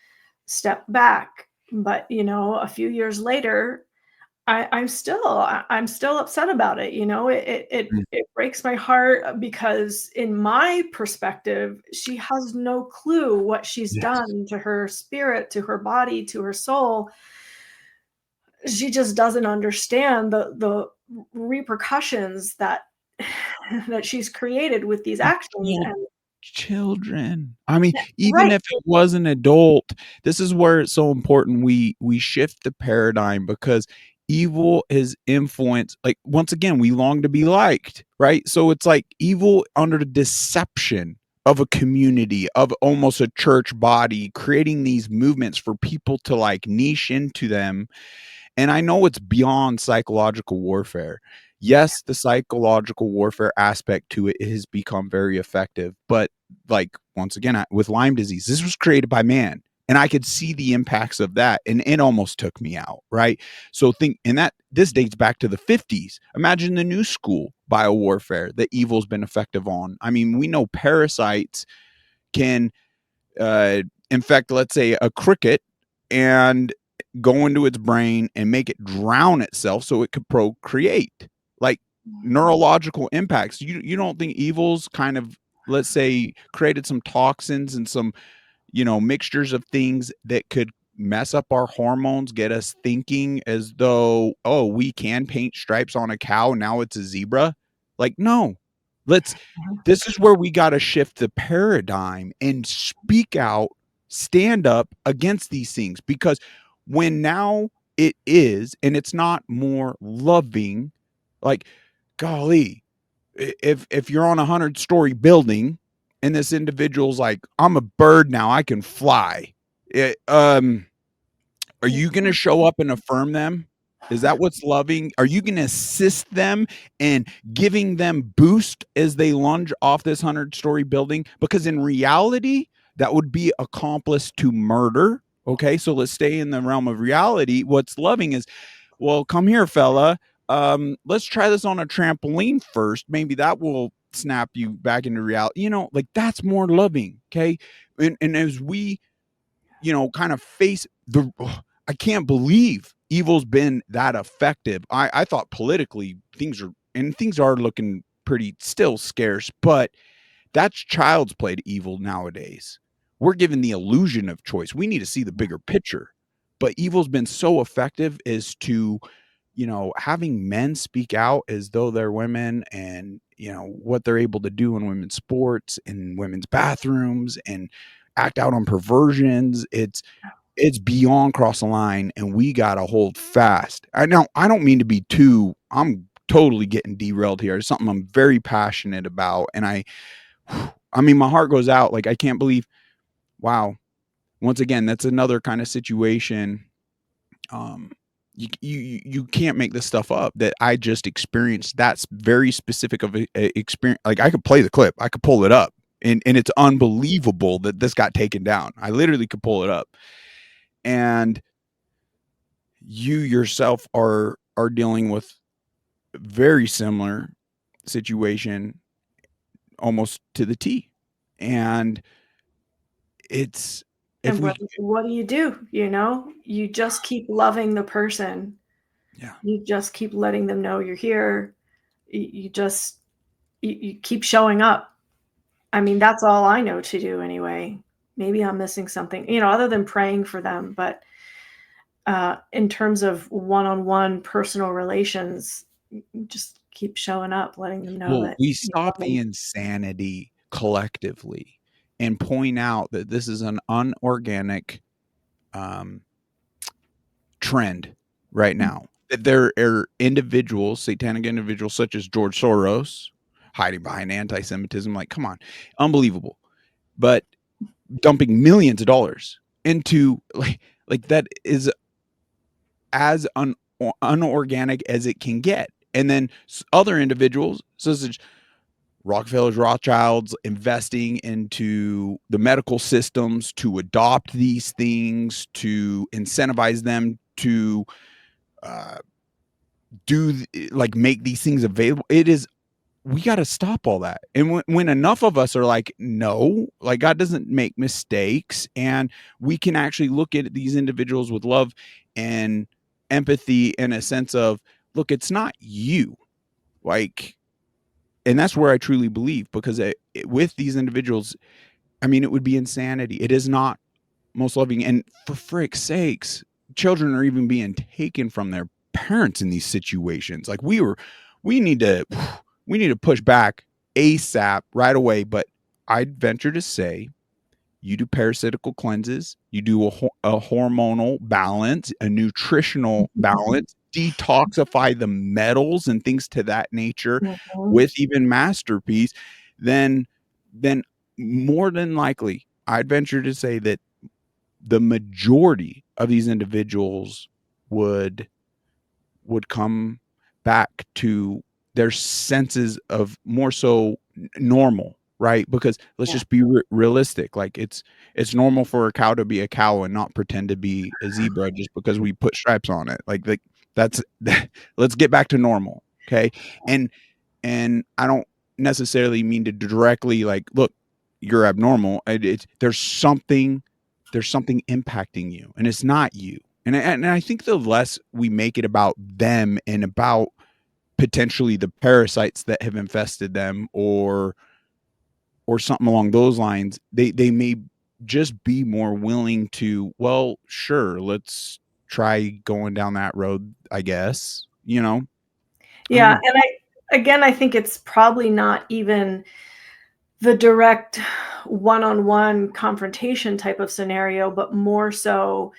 stepped back. But, a few years later, I'm still upset about it. Mm. It breaks my heart, because in my perspective, she has no clue what she's Yes. done to her spirit, to her body, to her soul. She just doesn't understand the repercussions that that she's created with these actions. Well, And children. I mean, yeah, even right. if it was an adult, this is where it's so important we shift the paradigm, because evil is influence. Like once again, we long to be liked, right? So it's like evil under the deception of a community, of almost a church body, creating these movements for people to like niche into them. And I know it's beyond psychological warfare. Yes, the psychological warfare aspect to it has become very effective. But like once again, with Lyme disease, this was created by man. And I could see the impacts of that. And it almost took me out. Right. So think, and that this dates back to the 50s. Imagine the new school biowarfare that evil's been effective on. I mean, we know parasites can infect, let's say, a cricket and go into its brain and make it drown itself so it could procreate. Like neurological impacts. You don't think evil's kind of, let's say, created some toxins and some, mixtures of things that could mess up our hormones, get us thinking as though, oh, we can paint stripes on a cow, now it's a zebra? Like, no. Let's This is where we got to shift the paradigm and speak out, stand up against these things, because when now it is, and it's not more loving, like, golly, if you're on 100-story building and this individual's like, I'm a bird now, I can fly. Are you going to show up and affirm them? Is that what's loving? Are you going to assist them in giving them boost as they lunge off this 100-story building? Because in reality, that would be accomplice to murder. Okay, so let's stay in the realm of reality. What's loving is, well, come here, fella. Let's try this on a trampoline first. Maybe that will snap you back into reality. Like, that's more loving. Okay. And as we, kind of face I can't believe evil's been that effective. I thought politically things are looking pretty still scarce, but that's child's play to evil nowadays. We're given the illusion of choice. We need to see the bigger picture. But evil's been so effective as to, having men speak out as though they're women, and, what they're able to do in women's sports, in women's bathrooms, and act out on perversions. It's beyond cross the line, and we got to hold fast. I don't mean to be I'm totally getting derailed here. It's something I'm very passionate about. And I mean, my heart goes out. Like, I can't believe, wow. Once again, that's another kind of situation. You can't make this stuff up that I just experienced. That's very specific of a experience. Like, I could play the clip, I could pull it up, and it's unbelievable that this got taken down. I literally could pull it up, and you yourself are dealing with very similar situation, almost to the T. And it's, if And we, what do? You just keep loving the person. yeah, You just keep letting them know you're here. You just you keep showing up. I mean, that's all I know to do anyway. Maybe I'm missing something, other than praying for them. But in terms of one-on-one personal relations, just keep showing up, letting them know well, that we you stop love the them. insanity collectively and point out that this is an unorganic trend right now. That there are individuals, satanic individuals such as George Soros, hiding behind anti-Semitism. Like, come on, unbelievable. But dumping millions of dollars into, like that is as unorganic as it can get. And then other individuals, such as Rockefellers, Rothschilds, investing into the medical systems to adopt these things, to incentivize them to uh, make these things available. We got to stop all that. And when enough of us are like, no, like, God doesn't make mistakes, and we can actually look at these individuals with love and empathy, in a sense of, look, it's not you. Like, and that's where I truly believe, because with these individuals, I mean, it would be insanity. It is not most loving. And for frick's sakes, children are even being taken from their parents in these situations. Like, we need to push back ASAP, right away. But I'd venture to say, you do parasitical cleanses, you do a hormonal balance, a nutritional balance, detoxify the metals and things to that nature, Mhm. with even Masterpiece, then more than likely, I'd venture to say that the majority of these individuals would come back to their senses of more so normal, right? Because let's Yeah. just be realistic. Like, it's normal for a cow to be a cow and not pretend to be a zebra just because we put stripes on it. Like that's let's get back to normal, okay? And I don't necessarily mean to directly, like, look, you're abnormal. There's something impacting you, and it's not you. And I think the less we make it about them and about potentially the parasites that have infested them, or something along those lines, they may just be more willing to, well, sure, let's try going down that road, I guess. I don't Yeah, know. and I think it's probably not even the direct one-on-one confrontation type of scenario, but more so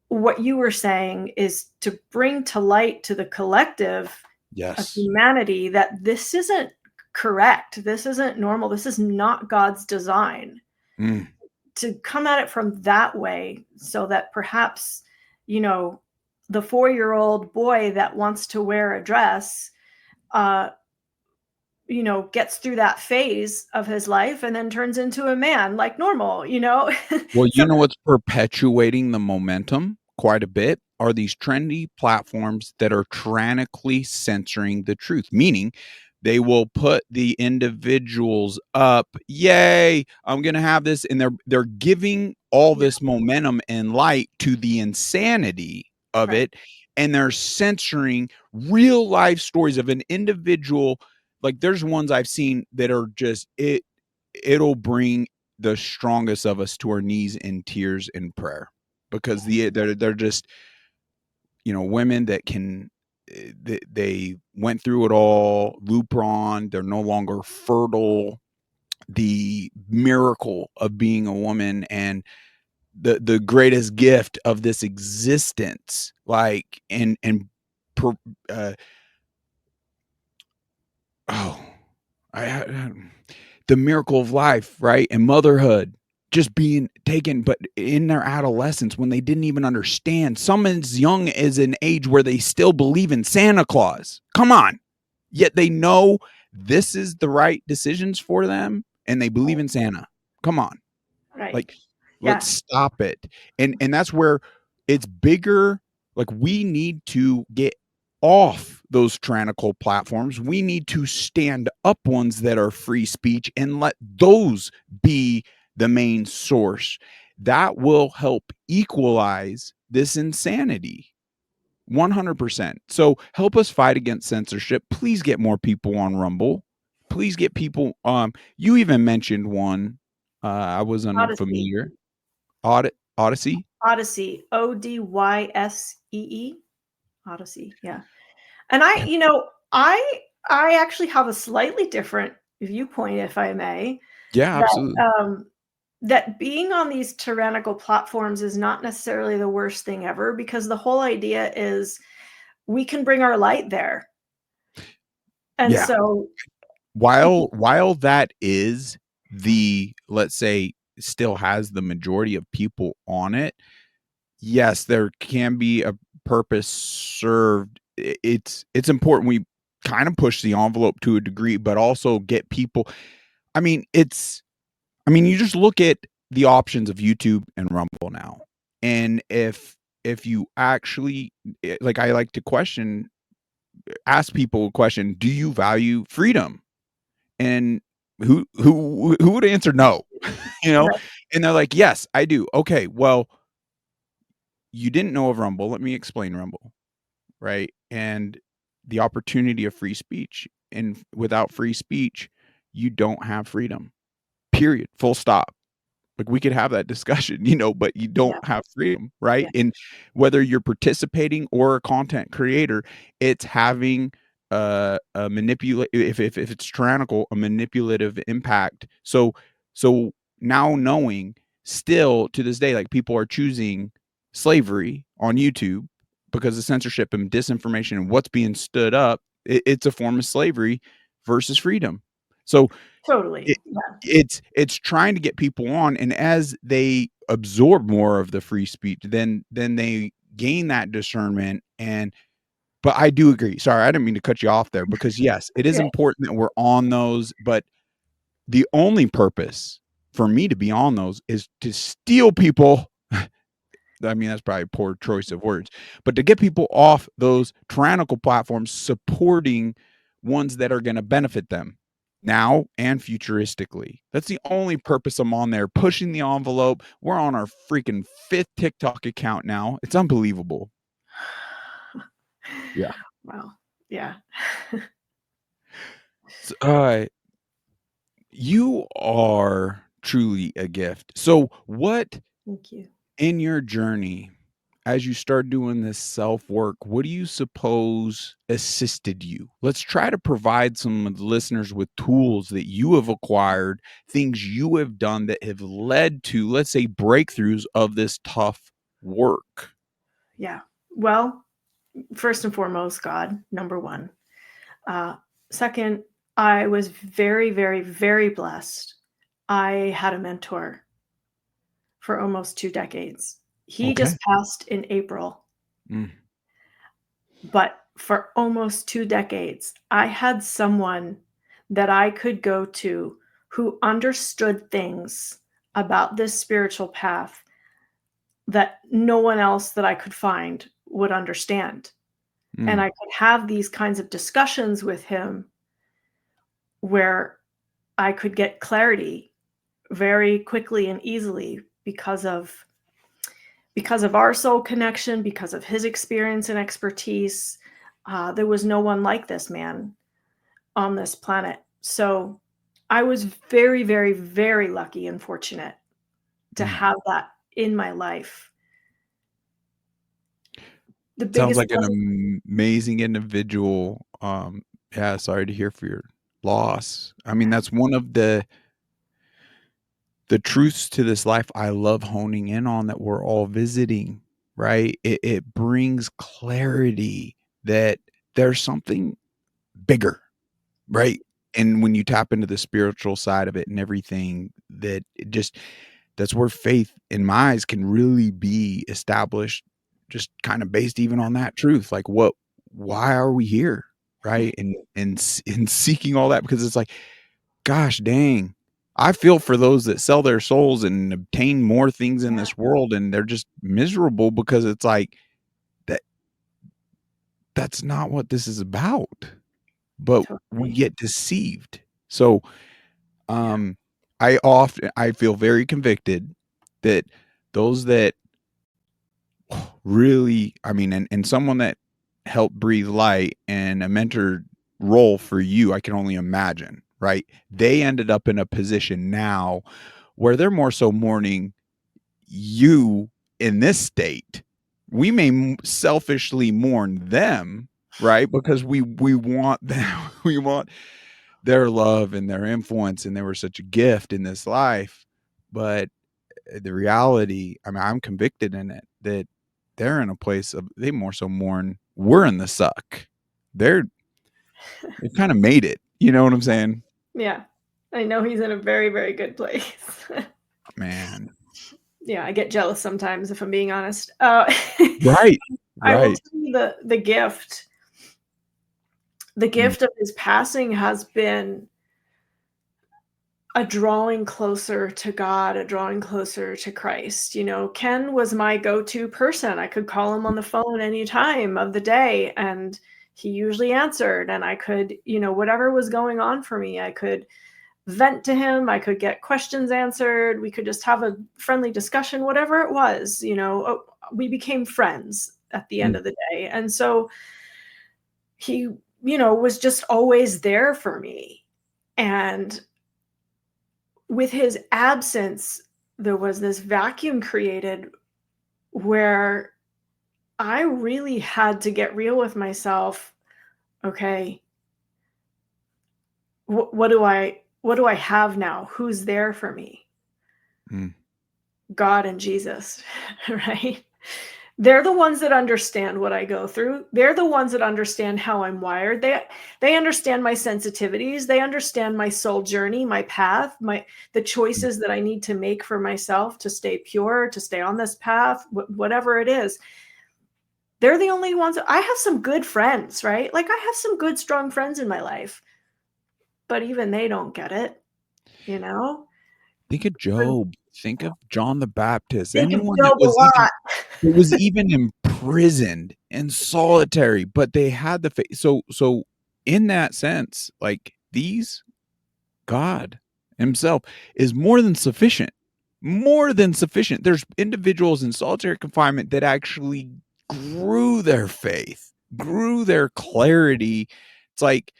what you were saying is to bring to light to the collective of Yes. humanity that this isn't correct. This isn't normal. This is not God's design. Mm. To come at it from that way so that perhaps, you know, the 4-year-old boy that wants to wear a dress, uh, gets through that phase of his life and then turns into a man like normal. Well, So what's perpetuating the momentum quite a bit are these trendy platforms that are tyrannically censoring the truth, meaning they will put the individuals up. Yay, I'm going to have this, and they're giving all yeah, this momentum and light to the insanity of right. it, and they're censoring real life stories of an individual. Like, there's ones I've seen that are just it'll bring the strongest of us to our knees in tears in prayer, because they're just, women that can, they went through it all, Lupron, they're no longer fertile, the miracle of being a woman, and the greatest gift of this existence, like, and per, uh, oh, I the miracle of life, right? And motherhood, just being taken, but in their adolescence when they didn't even understand. Some as young as an age where they still believe in Santa Claus. Come on. Yet they know this is the right decisions for them, and they believe in Santa. Come on. Right. Like, let's Yeah. stop it. And that's where it's bigger. Like, we need to get off those tyrannical platforms. We need to stand up ones that are free speech and let those be the main source. That will help equalize this insanity. 100%. So help us fight against censorship. Please get more people on Rumble. Please get people. You even mentioned one. I was Odyssey. unfamiliar. Odyssey. Odyssey. Odyssee. Odyssey. Yeah. And I actually have a slightly different viewpoint, if I may, Yeah, that absolutely. that being on these tyrannical platforms is not necessarily the worst thing ever, because the whole idea is we can bring our light there. And Yeah. so While that is the, let's say, still has the majority of people on it, yes, there can be a purpose served. It's important we kind of push the envelope to a degree, but also get people. I mean, you just look at the options of YouTube and Rumble now. And if you actually, like, I like to ask people a question, do you value freedom? And who would answer no? you know, right, and they're like, yes, I do. Okay, well, you didn't know of Rumble. Let me explain Rumble, right? And the opportunity of free speech. And without free speech, you don't have freedom. Period. Full stop. Like, we could have that discussion, but you don't yeah, have freedom, yeah, right? And whether you're participating or a content creator, it's having a manipulate, if it's tyrannical, a manipulative impact. So now, knowing, still to this day, like, people are choosing slavery on YouTube because of censorship and disinformation and what's being stood up. It's a form of slavery versus freedom. So totally. it it's trying to get people on, and as they absorb more of the free speech, then they gain that discernment. And but I do agree. Sorry, I didn't mean to cut you off there, because yes, it is Yeah, important that we're on those, but the only purpose for me to be on those is to steal people. I mean, that's probably a poor choice of words, but to get people off those tyrannical platforms, supporting ones that are going to benefit them now and futuristically. That's the only purpose I'm on there, pushing the envelope. We're on our freaking fifth TikTok account now. It's unbelievable. Yeah. wow. Yeah. You are truly a gift. So, what Thank you. in your journey, as you start doing this self work, what do you suppose assisted you? Let's try to provide some of the listeners with tools that you have acquired, things you have done that have led to, let's say, breakthroughs of this tough work. Yeah. Well, first and foremost, God, number one. Uh, Second, I was very, very, very blessed. I had a mentor for almost 2 decades. He Okay. just passed in April, Mm, but for almost 2 decades, I had someone that I could go to who understood things about this spiritual path that no one else that I could find would understand. And mm, I could have these kinds of discussions with him where I could get clarity very quickly and easily because of our soul connection, because of his experience and expertise. There was no one like this man on this planet. So I was very, very, very lucky and fortunate to mm. have that in my life. The Sounds biggest like an blessing. amazing individual. Yeah, sorry to hear for your loss. I mean, that's one of the truths to this life I love honing in on that we're all visiting, right? It brings clarity that there's something bigger, right? And when you tap into the spiritual side of it and everything, that it just that's where faith in my eyes can really be established, just kind of based even on that truth. Like why are we here? Right. And seeking all that, because it's like, gosh dang, I feel for those that sell their souls and obtain more things in Yeah, this world and they're just miserable, because it's like that that's not what this is about. But we totally. get deceived. So Yeah. um I feel very convicted that those that really, I mean, and someone that helped breathe light and a mentor role for you, I can only imagine, right? They ended up in a position now where they're more so mourning you in this state. We may selfishly mourn them, right? Because we want them, we want their love and their influence, and they were such a gift in this life. But the reality, I mean, I'm convicted in it that they're in a place of, they more so mourn we're in the suck. They're they've kind of made it. You know what I'm saying? Yeah. I know he's in a very, very good place. Man. Yeah, I get jealous sometimes if I'm being honest. Right. I will Right. tell you the gift. The Mm, gift of his passing has been a drawing closer to God, a drawing closer to Christ. Ken was my go-to person. I could call him on the phone any time of the day, and he usually answered. And I could, whatever was going on for me, I could vent to him. I could get questions answered. We could just have a friendly discussion, whatever it was. We became friends at the end mm, of the day. And so he, was just always there for me. And with his absence, there was this vacuum created where I really had to get real with myself. Okay, what do I have now? Who's there for me? mm. God and Jesus, right? They're the ones that understand what I go through. They're the ones that understand how I'm wired. They understand my sensitivities. They understand my soul journey, my path, the choices that I need to make for myself to stay pure, to stay on this path, whatever it is. They're the only ones. I have some good friends, right? Like I have some good, strong friends in my life, but even they don't get it, you know? Think of Job. Think of John the Baptist. Think of Anyone Job a lot. that was even imprisoned and solitary, but they had the faith. So in that sense, like these, God himself is more than sufficient. More than sufficient. There's individuals in solitary confinement that actually grew their faith, grew their clarity. It's like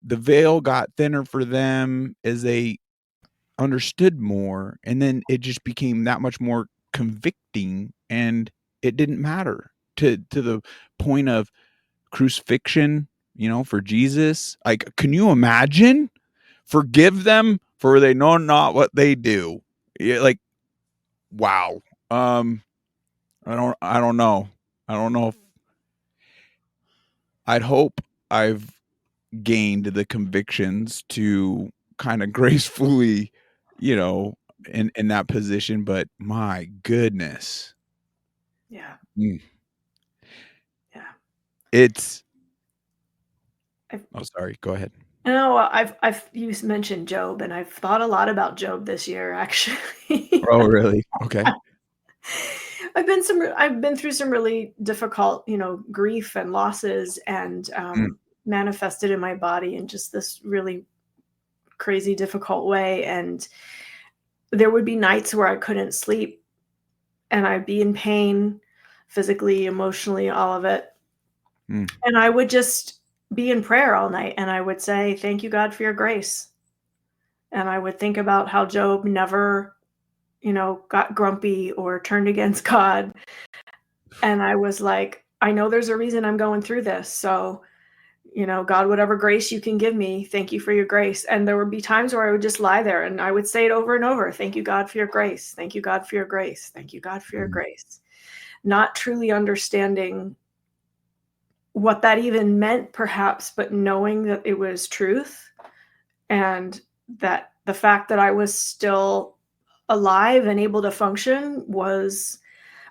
the veil got thinner for them as they understood more, and then it just became that much more convicting, and it didn't matter to the point of crucifixion, for Jesus. Like, can you imagine? Forgive them, for they know not what they do. Yeah, like, wow. I don't know. I don't know if I'd hope I've gained the convictions to kind of gracefully, in that position, but my goodness. Yeah. Mm. Yeah. It's I've, oh, sorry, go ahead. no, you mentioned Job, and I've thought a lot about Job this year, actually. Oh, really? Okay. I've been through some really difficult, grief and losses, and Mm, manifested in my body in just this really crazy, difficult way. And there would be nights where I couldn't sleep, and I'd be in pain, physically, emotionally, all of it. mm, And I would just be in prayer all night, and I would say, "Thank you, God, for your grace." And I would think about how Job never, got grumpy or turned against God. And I was like, I know there's a reason I'm going through this. So, God, whatever grace you can give me, thank you for your grace. And there would be times where I would just lie there and I would say it over and over. Thank you, God, for your grace. Thank you, God, for your grace. Thank you, God, for your mm. grace. Not truly understanding what that even meant, perhaps, but knowing that it was truth, and that the fact that I was still alive and able to function was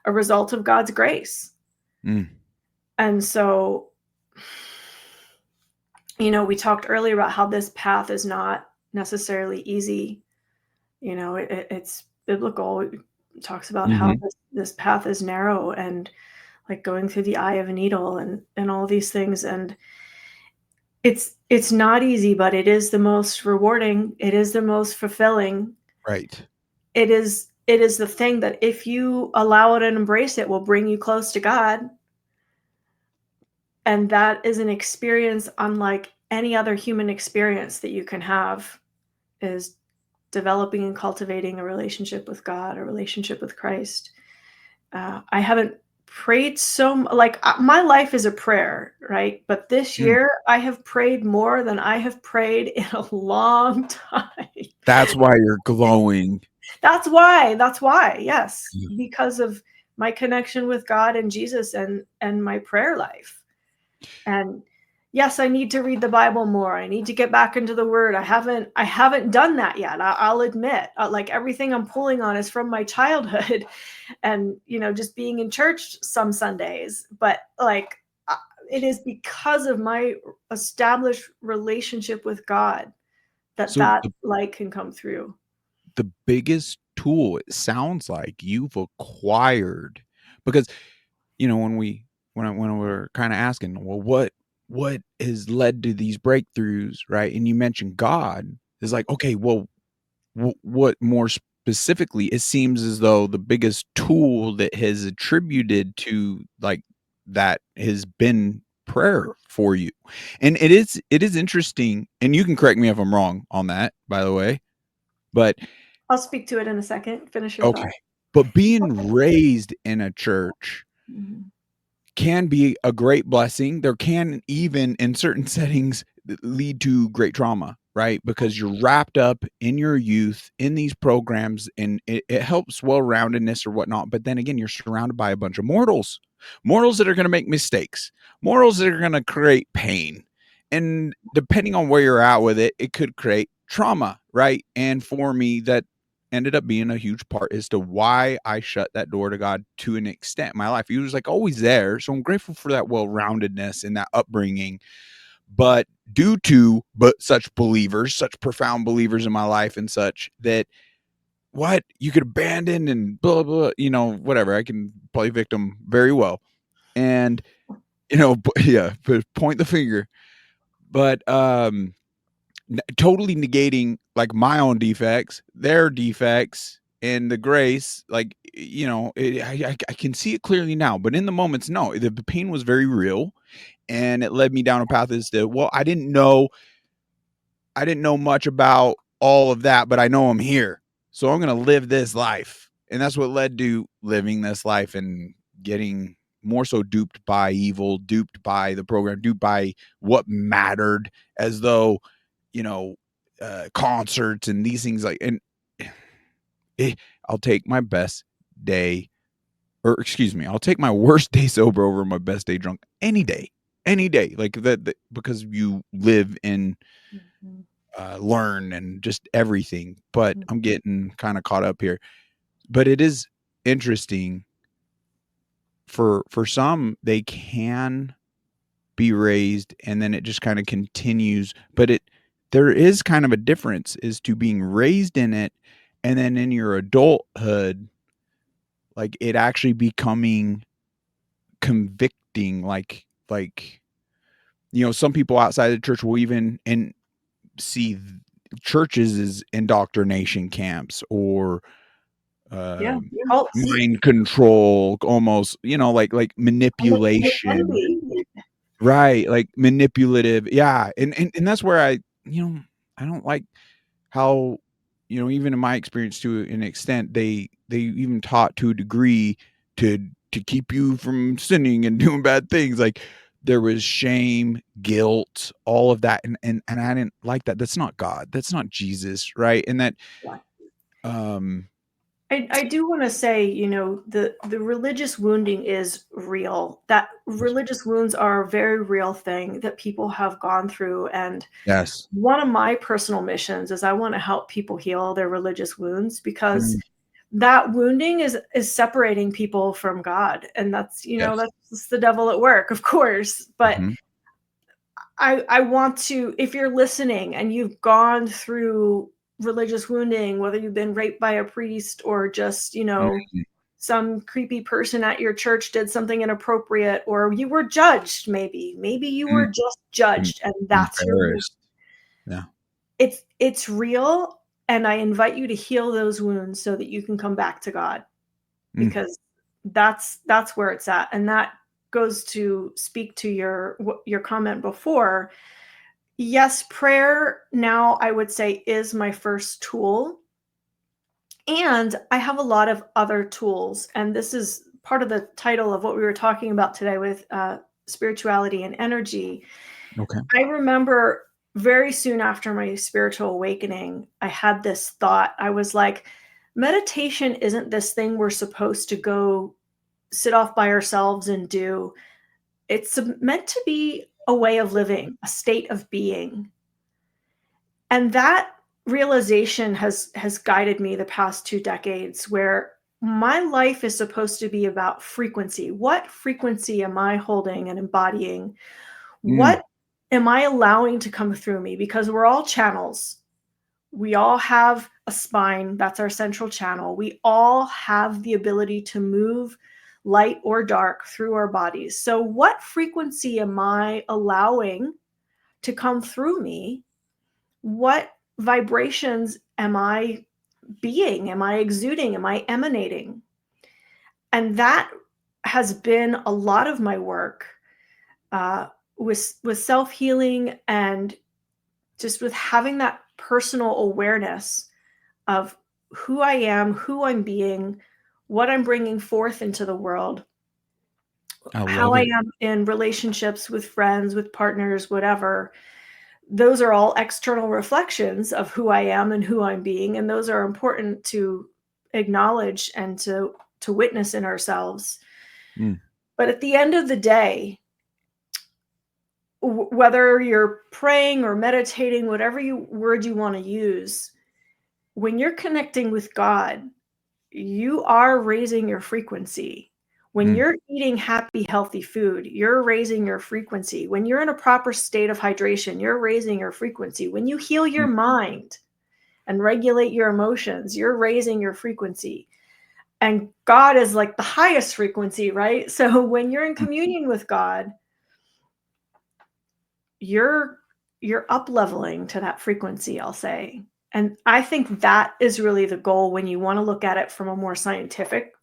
a result of God's grace. Mm. And so, we talked earlier about how this path is not necessarily easy. It's biblical. It talks about how Mhm. this path is narrow, and like going through the eye of a needle, and all these things. And it's not easy, but it is the most rewarding. It is the most fulfilling. Right. It is the thing that, if you allow it and embrace it, will bring you close to God. And that is an experience unlike any other human experience that you can have, is developing and cultivating a relationship with God, a relationship with Christ. I haven't prayed my life is a prayer, right? But this Mm. year I have prayed more than I have prayed in a long time. That's why you're glowing. That's why, yes, Mm. because of my connection with God and Jesus, and my prayer life. And yes, I need to read the Bible more. I need to get back into the Word. I haven't done that yet. I'll admit, like, everything I'm pulling on is from my childhood, and just being in church some Sundays. But like, it is because of my established relationship with God that So that light can come through. the biggest tool, it sounds like you've acquired, because when we're kind of asking, well, what has led to these breakthroughs, right? And you mentioned God. Is like, okay, well, what more specifically? It seems as though the biggest tool that has attributed to like that has been prayer for you. And it is interesting, and you can correct me if I'm wrong on that, by the way, but I'll speak to it in a second. Finish your okay. thought. But being raised in a church Mhm. can be a great blessing. There can even, in certain settings, lead to great trauma, right? Because you're wrapped up in your youth in these programs, and it helps well roundedness or whatnot. But then again, you're surrounded by a bunch of mortals that are going to make mistakes, mortals that are going to create pain. And depending on where you're at with it, it could create trauma, right? And for me, that ended up being a huge part as to why I shut that door to God to an extent in my life. He was like always there. So I'm grateful for that well-roundedness and that upbringing. But due to such believers, such profound believers in my life and such, that what you could abandon and blah, blah, whatever. I can play victim very well. And, yeah, point the finger. But totally negating like my own defects, their defects, and the grace, like, I can see it clearly now, but in the moments, no, the pain was very real, and it led me down a path as to, well, I didn't know much about all of that, but I know I'm here. So I'm going to live this life. And that's what led to living this life and getting more so duped by evil, duped by the program, duped by what mattered, as though, you know, concerts and these things, like, and I'll take my best day, or excuse me, I'll take my worst day sober over my best day drunk any day, like that, because you live in Mhm. learn and just everything. But I'm getting kind of caught up here. But it is interesting for some, they can be raised and then it just kind of continues. But there is kind of a difference is to being raised in it and then in your adulthood, like it actually becoming convicting, like some people outside the church will even and see churches as indoctrination camps or Yeah, um, cults. mind control, almost, like manipulation, Envy. right? Like manipulative, yeah. And that's where I don't like how, even in my experience, to an extent, they even taught to a degree to keep you from sinning and doing bad things. Like there was shame, guilt, all of that, and I didn't like that. That's not God. That's not Jesus, right? And that Yeah. um I do want to say, the religious wounding is real. That religious wounds are a very real thing that people have gone through. And yes. one of my personal missions is I want to help people heal their religious wounds, because Mm, that wounding is separating people from God. And that's, yes. that's the devil at work, of course. But Mhm. I want to, if you're listening and you've gone through religious wounding, whether you've been raped by a priest or just, Mhm. some creepy person at your church did something inappropriate, or you were judged, maybe you were Mm, just mm, judged, and that's your wound. embarrassed. Yeah. It's real, and I invite you to heal those wounds so that you can come back to God, Mm, because that's where it's at. And that goes to speak to your comment before. Yes, prayer now I would say is my first tool. And I have a lot of other tools. And this is part of the title of what we were talking about today with spirituality and energy. okay. I remember very soon after my spiritual awakening, I had this thought. I was like, meditation isn't this thing we're supposed to go sit off by ourselves and do. It's meant to be a way of living, a state of being. And that realization has guided me the past 2 decades, where my life is supposed to be about frequency. What frequency am I holding and embodying? Mm, What am I allowing to come through me? Because we're all channels. We all have a spine, that's our central channel. We all have the ability to move light or dark through our bodies. So what frequency am I allowing to come through me? What vibrations am I being? Am I exuding? Am I emanating? And that has been a lot of my work, with self healing, and just with having that personal awareness of who I am, who I'm being, what I'm bringing forth into the world, I how love I it. am in relationships with friends, with partners, whatever. Those are all external reflections of who I am and who I'm being, and those are important to acknowledge and to witness in ourselves. Mm, But at the end of the day, whether you're praying or meditating, whatever word you want to use, when you're connecting with God, you are raising your frequency. When mm, you're eating happy, healthy food, you're raising your frequency. When you're in a proper state of hydration, you're raising your frequency. When you heal your mm, mind and regulate your emotions, you're raising your frequency. And God is like the highest frequency, right? So when you're in mm. communion with God, you're up leveling to that frequency, I'll say. And I think that is really the goal when you want to look at it from a more scientific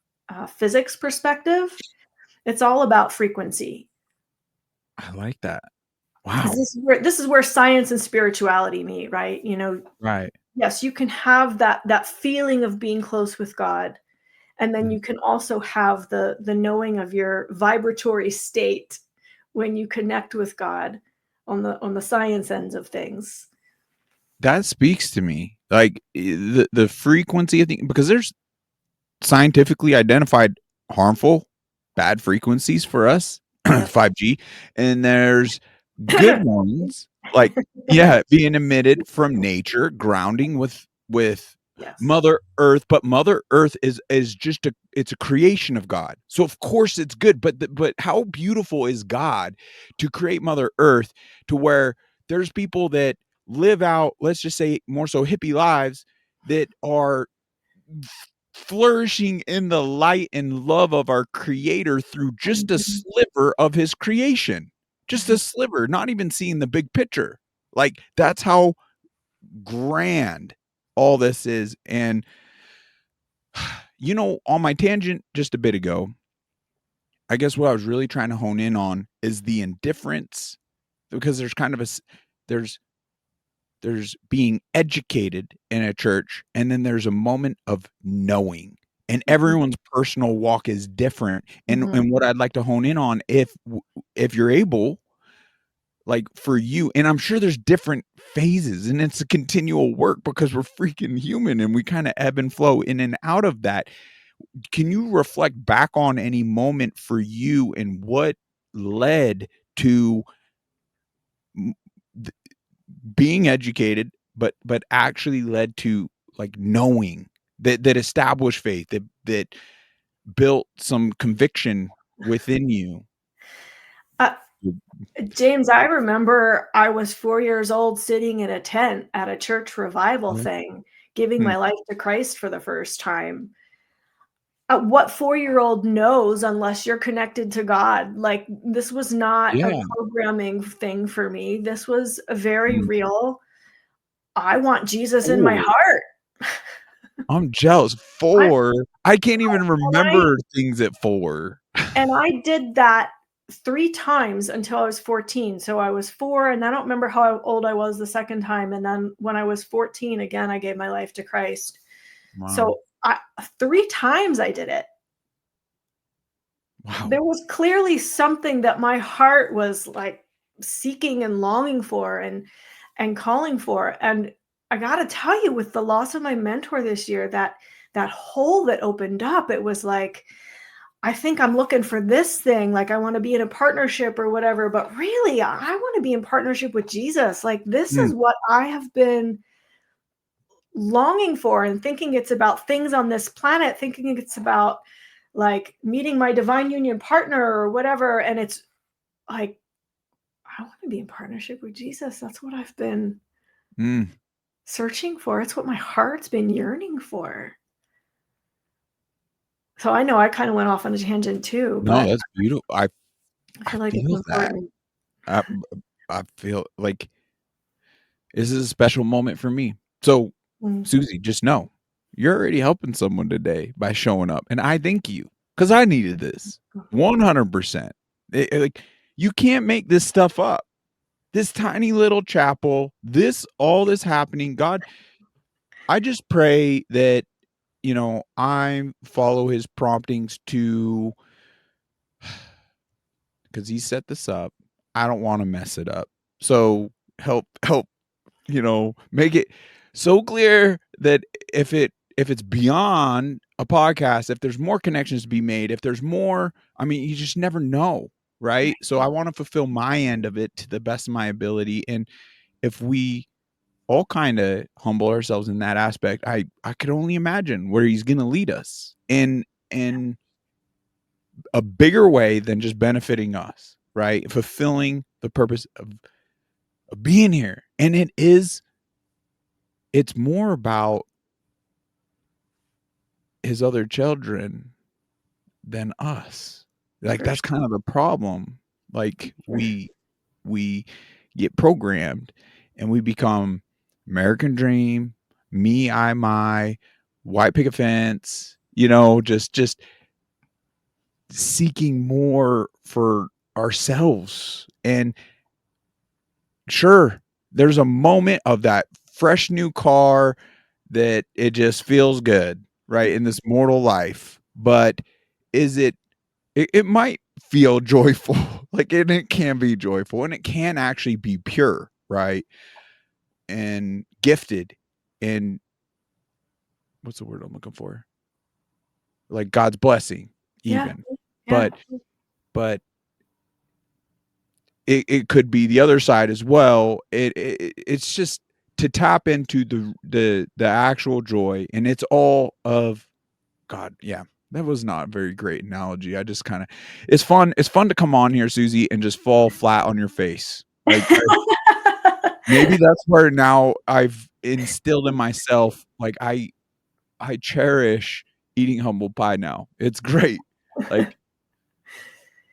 physics perspective. It's all about frequency. I like that. Because Wow. this is where science and spirituality meet, right? Right. Yes, you can have that feeling of being close with God, and then Mm. you can also have the knowing of your vibratory state when you connect with God on the science ends of things. That speaks to me. Like the frequency of because there's scientifically identified harmful, bad frequencies for us, Yep. 5G, and there's good ones, like, yeah, Yes. being emitted from nature, grounding with Yes. Mother Earth, but Mother Earth is just it's a creation of God. So of course it's good, but how beautiful is God to create Mother Earth to where there's people that live out, let's just say more so hippie lives that are flourishing in the light and love of our creator through just a Mhm. sliver of his creation. Just a Mhm. sliver, not even seeing the big picture. Like that's how grand all this is. And on my tangent just a bit ago, I guess what I was really trying to hone in on is the indifference because there's kind of there's there's being educated in a church, and then there's a moment of knowing. And Mhm. everyone's personal walk is different. And Mhm. and what I'd like to hone in on, if you're able, like for you, and I'm sure there's different phases, and it's a continual work because we're freaking human and we kind of ebb and flow in and out of that. Can you reflect back on any moment for you and what led to being educated, but actually led to like knowing that established faith that built some conviction within you? Uh, James, I remember I was 4 years old sitting in a tent at a church revival Yeah. thing, giving Hmm. my life to Christ for the first time. What 4-year-old knows unless you're connected to God? Like, this was not a Yeah. programming thing for me. This was a very Mm. real, I want Jesus in my Oh, heart. I'm jealous. I 4? I can't even and I remember things at 4. and I did that 3 times until I was 14. So I was 4, and I don't remember how old I was the second time, and then when I was 14, again, I gave my life to Christ. Wow. So, 3 times I did it. Wow. There was clearly something that my heart was, like, seeking and longing for and calling for, and I gotta tell you, with the loss of my mentor this year, that hole that opened up, it was like, I think I'm looking for this thing, like, I wanna be in a partnership or whatever, but really, I wanna be in partnership with Jesus, like, this Mm, is what I have been longing for and thinking it's about things on this planet, thinking it's about, like, meeting my divine union partner or whatever, and it's like, I wanna be in partnership with Jesus, that's what I've been mm. searching for, it's what my heart's been yearning for. So I know I kinda went off on a tangent too, No, but that's beautiful. I I feel like it's feel that. important. I I feel like this is a special moment for me. So, Mm. Susie, just know you're already helping someone today by showing up. And I thank you because I needed this 100%. Like, you can't make this stuff up. This tiny little chapel, all this happening. God, I just pray that, I follow his promptings because he set this up. I don't want to mess it up. So help make it so clear that if it's beyond a podcast, if there's more connections to be made, if there's more, I mean, you just never know, right? So I want to fulfill my end of it to the best of my ability. And if we all kind of humble ourselves in that aspect, I could only imagine where he's going to lead us in a bigger way than just benefiting us, right? Fulfilling the purpose of being here. And it's more about his other children than us. Like For that's sure, kind of the problem. Like sure. we get programmed and we become American dream, me, I, my, white picket fence, you know, just seeking more for ourselves. And sure, there's a moment of that fresh new car that it just feels good, right, in this mortal life. But is it might feel joyful, like, and it can be joyful, and it can actually be pure, right, and gifted, and what's the word I'm looking for? Like God's blessing, Yeah. even. Yeah. But it could be the other side as well. It's just to tap into the actual joy, and it's all of God. Yeah, that was not a very great analogy. I just kind of, it's fun to come on here, Susie, and just fall flat on your face. Like, maybe that's where now I've instilled in myself, like, I cherish eating humble pie now. It's great. Like,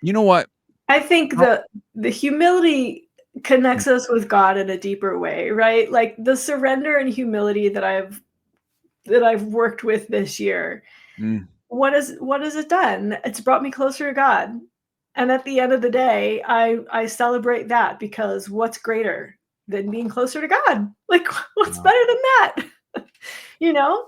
you know what? I think How the humility connects us with God in a deeper way, right? Like the surrender and humility that I've worked with this year. mm, What has it done? It's brought me closer to God. And at the end of the day, I celebrate that, because what's greater than being closer to God? Like, what's wow. better than that? You know?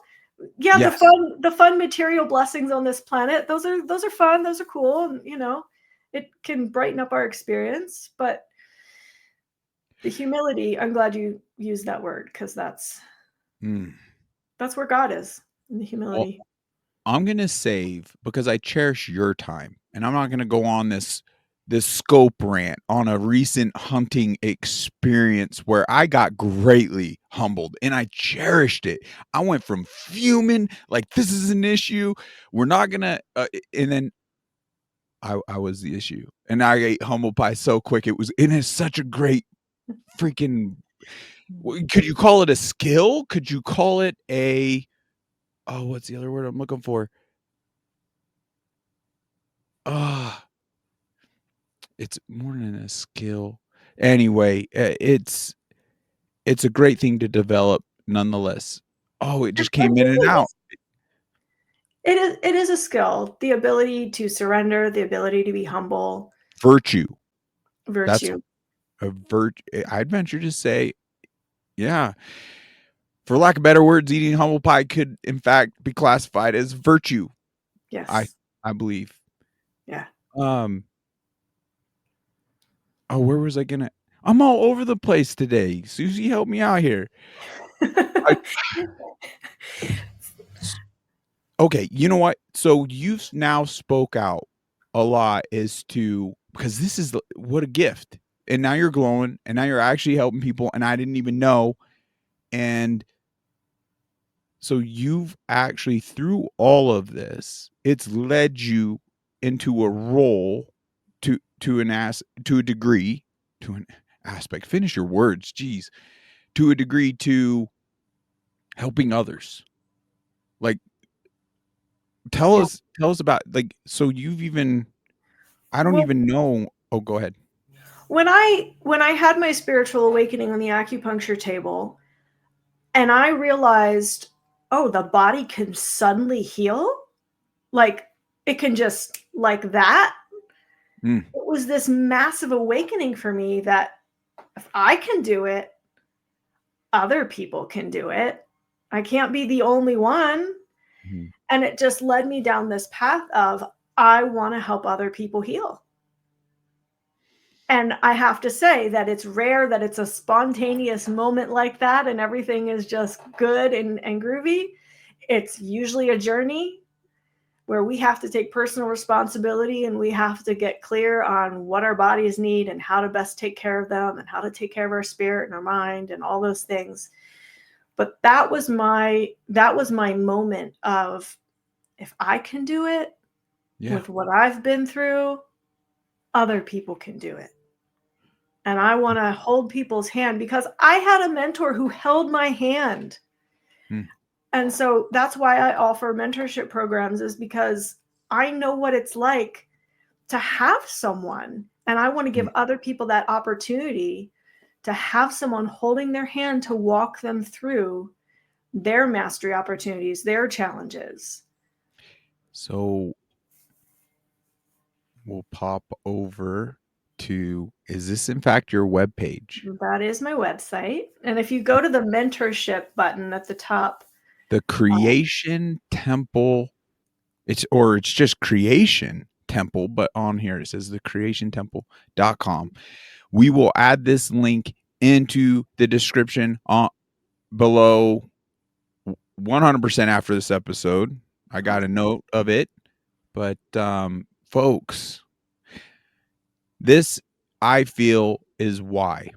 Yeah, Yes. the fun material blessings on this planet, those are fun, those are cool, and you know, it can brighten up our experience, but the humility, I'm glad you used that word, because Mm. that's where God is, in the Well, humility. I'm gonna save, because I cherish your time, and I'm not gonna go on this scope rant on a recent hunting experience where I got greatly humbled and I cherished it. I went from fuming like this is an issue. We're not gonna, and then I was the issue, and I ate humble pie so quick. It is such a great freaking. Could you call it a skill? Could you call it a? Oh, what's the other word I'm looking for? Ah, it's more than a skill. Anyway, it's a great thing to develop nonetheless. Oh, it It just came in and really out. is. It is a skill, the ability to surrender, the ability to be humble, Virtue. That's virtue. a I'd venture to say, yeah. For lack of better words, eating humble pie could in fact be classified as virtue. I Yes. I believe. Yeah. Um, oh, where was I gonna I'm all over the place today. Susie, help me out here. I Okay, you know what? So you've now spoke out a lot as to, because this is what a gift. And now you're glowing, and now you're actually helping people, and I didn't even know. And so you've actually, through all of this, it's led you into a role, to a degree, to an aspect. Finish your words, geez. To a degree, to helping others. Like, Yeah. tell us about, like, so you've even, I don't Well, even know. Oh, go ahead. when I had my spiritual awakening on the acupuncture table, and I realized, oh, the body can suddenly heal, like it can just like that. Mm, It was this massive awakening for me that if I can do it, other people can do it. I can't be the only one. mhm. And it just led me down this path of, I want to help other people heal. And I have to say that it's rare that it's a spontaneous moment like that and everything is just good and groovy. It's usually a journey where we have to take personal responsibility and we have to get clear on what our bodies need and how to best take care of them and how to take care of our spirit and our mind and all those things. But that was my moment of, if I can do it Yeah. with what I've been through, other people can do it. And I want to hold people's hand, because I had a mentor who held my hand. Mm, And so that's why I offer mentorship programs, is because I know what it's like to have someone, and I want to give mm, other people that opportunity to have someone holding their hand to walk them through their mastery opportunities, their challenges. So we'll pop over to, is this in fact your webpage? That is my website. And if you go to the mentorship button at the top, The Creation Temple, it's just Creation Temple, but on here it says thecreationtemple.com. We will add this link into the description below 100% after this episode. I got a note of it, but folks, this, I feel, is why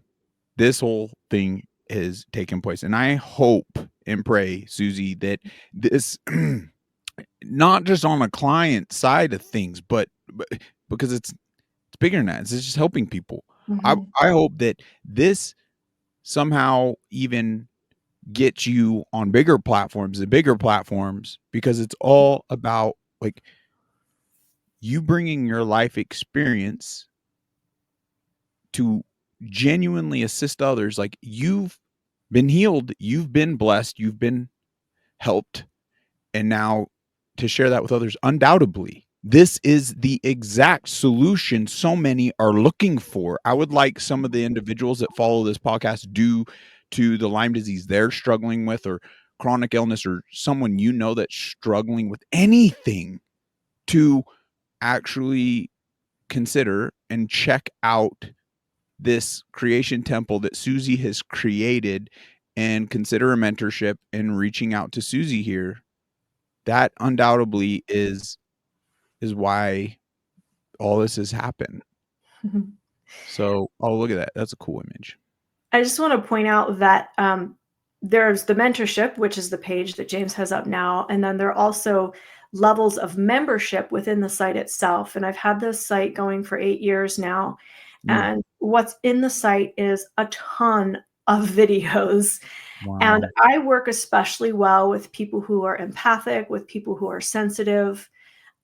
this whole thing is taking place. And I hope and pray, Susie, that this not just on the client side of things, but because it's bigger than that. It's just helping people. I hope that this somehow even gets you on bigger platforms and bigger platforms, because it's all about like you bringing your life experience to genuinely assist others. Like, you've been healed, you've been blessed, you've been helped, and now to share that with others. Undoubtedly, this is the exact solution so many are looking for. I would like some of the individuals that follow this podcast due to the Lyme disease they're struggling with, or chronic illness, or someone you know that's struggling with anything, to actually consider and check out this creation temple that Susie has created, and consider a mentorship and reaching out to Susie here. That undoubtedly is why all this has happened. So, oh, look at that. That's a cool image. I just want to point out that there's the mentorship, which is the page that James has up now. And then there are also levels of membership within the site itself. And I've had this site going for 8 years now. And what's in the site is a ton of videos. Wow. And I work especially well with people who are empathic, with people who are sensitive.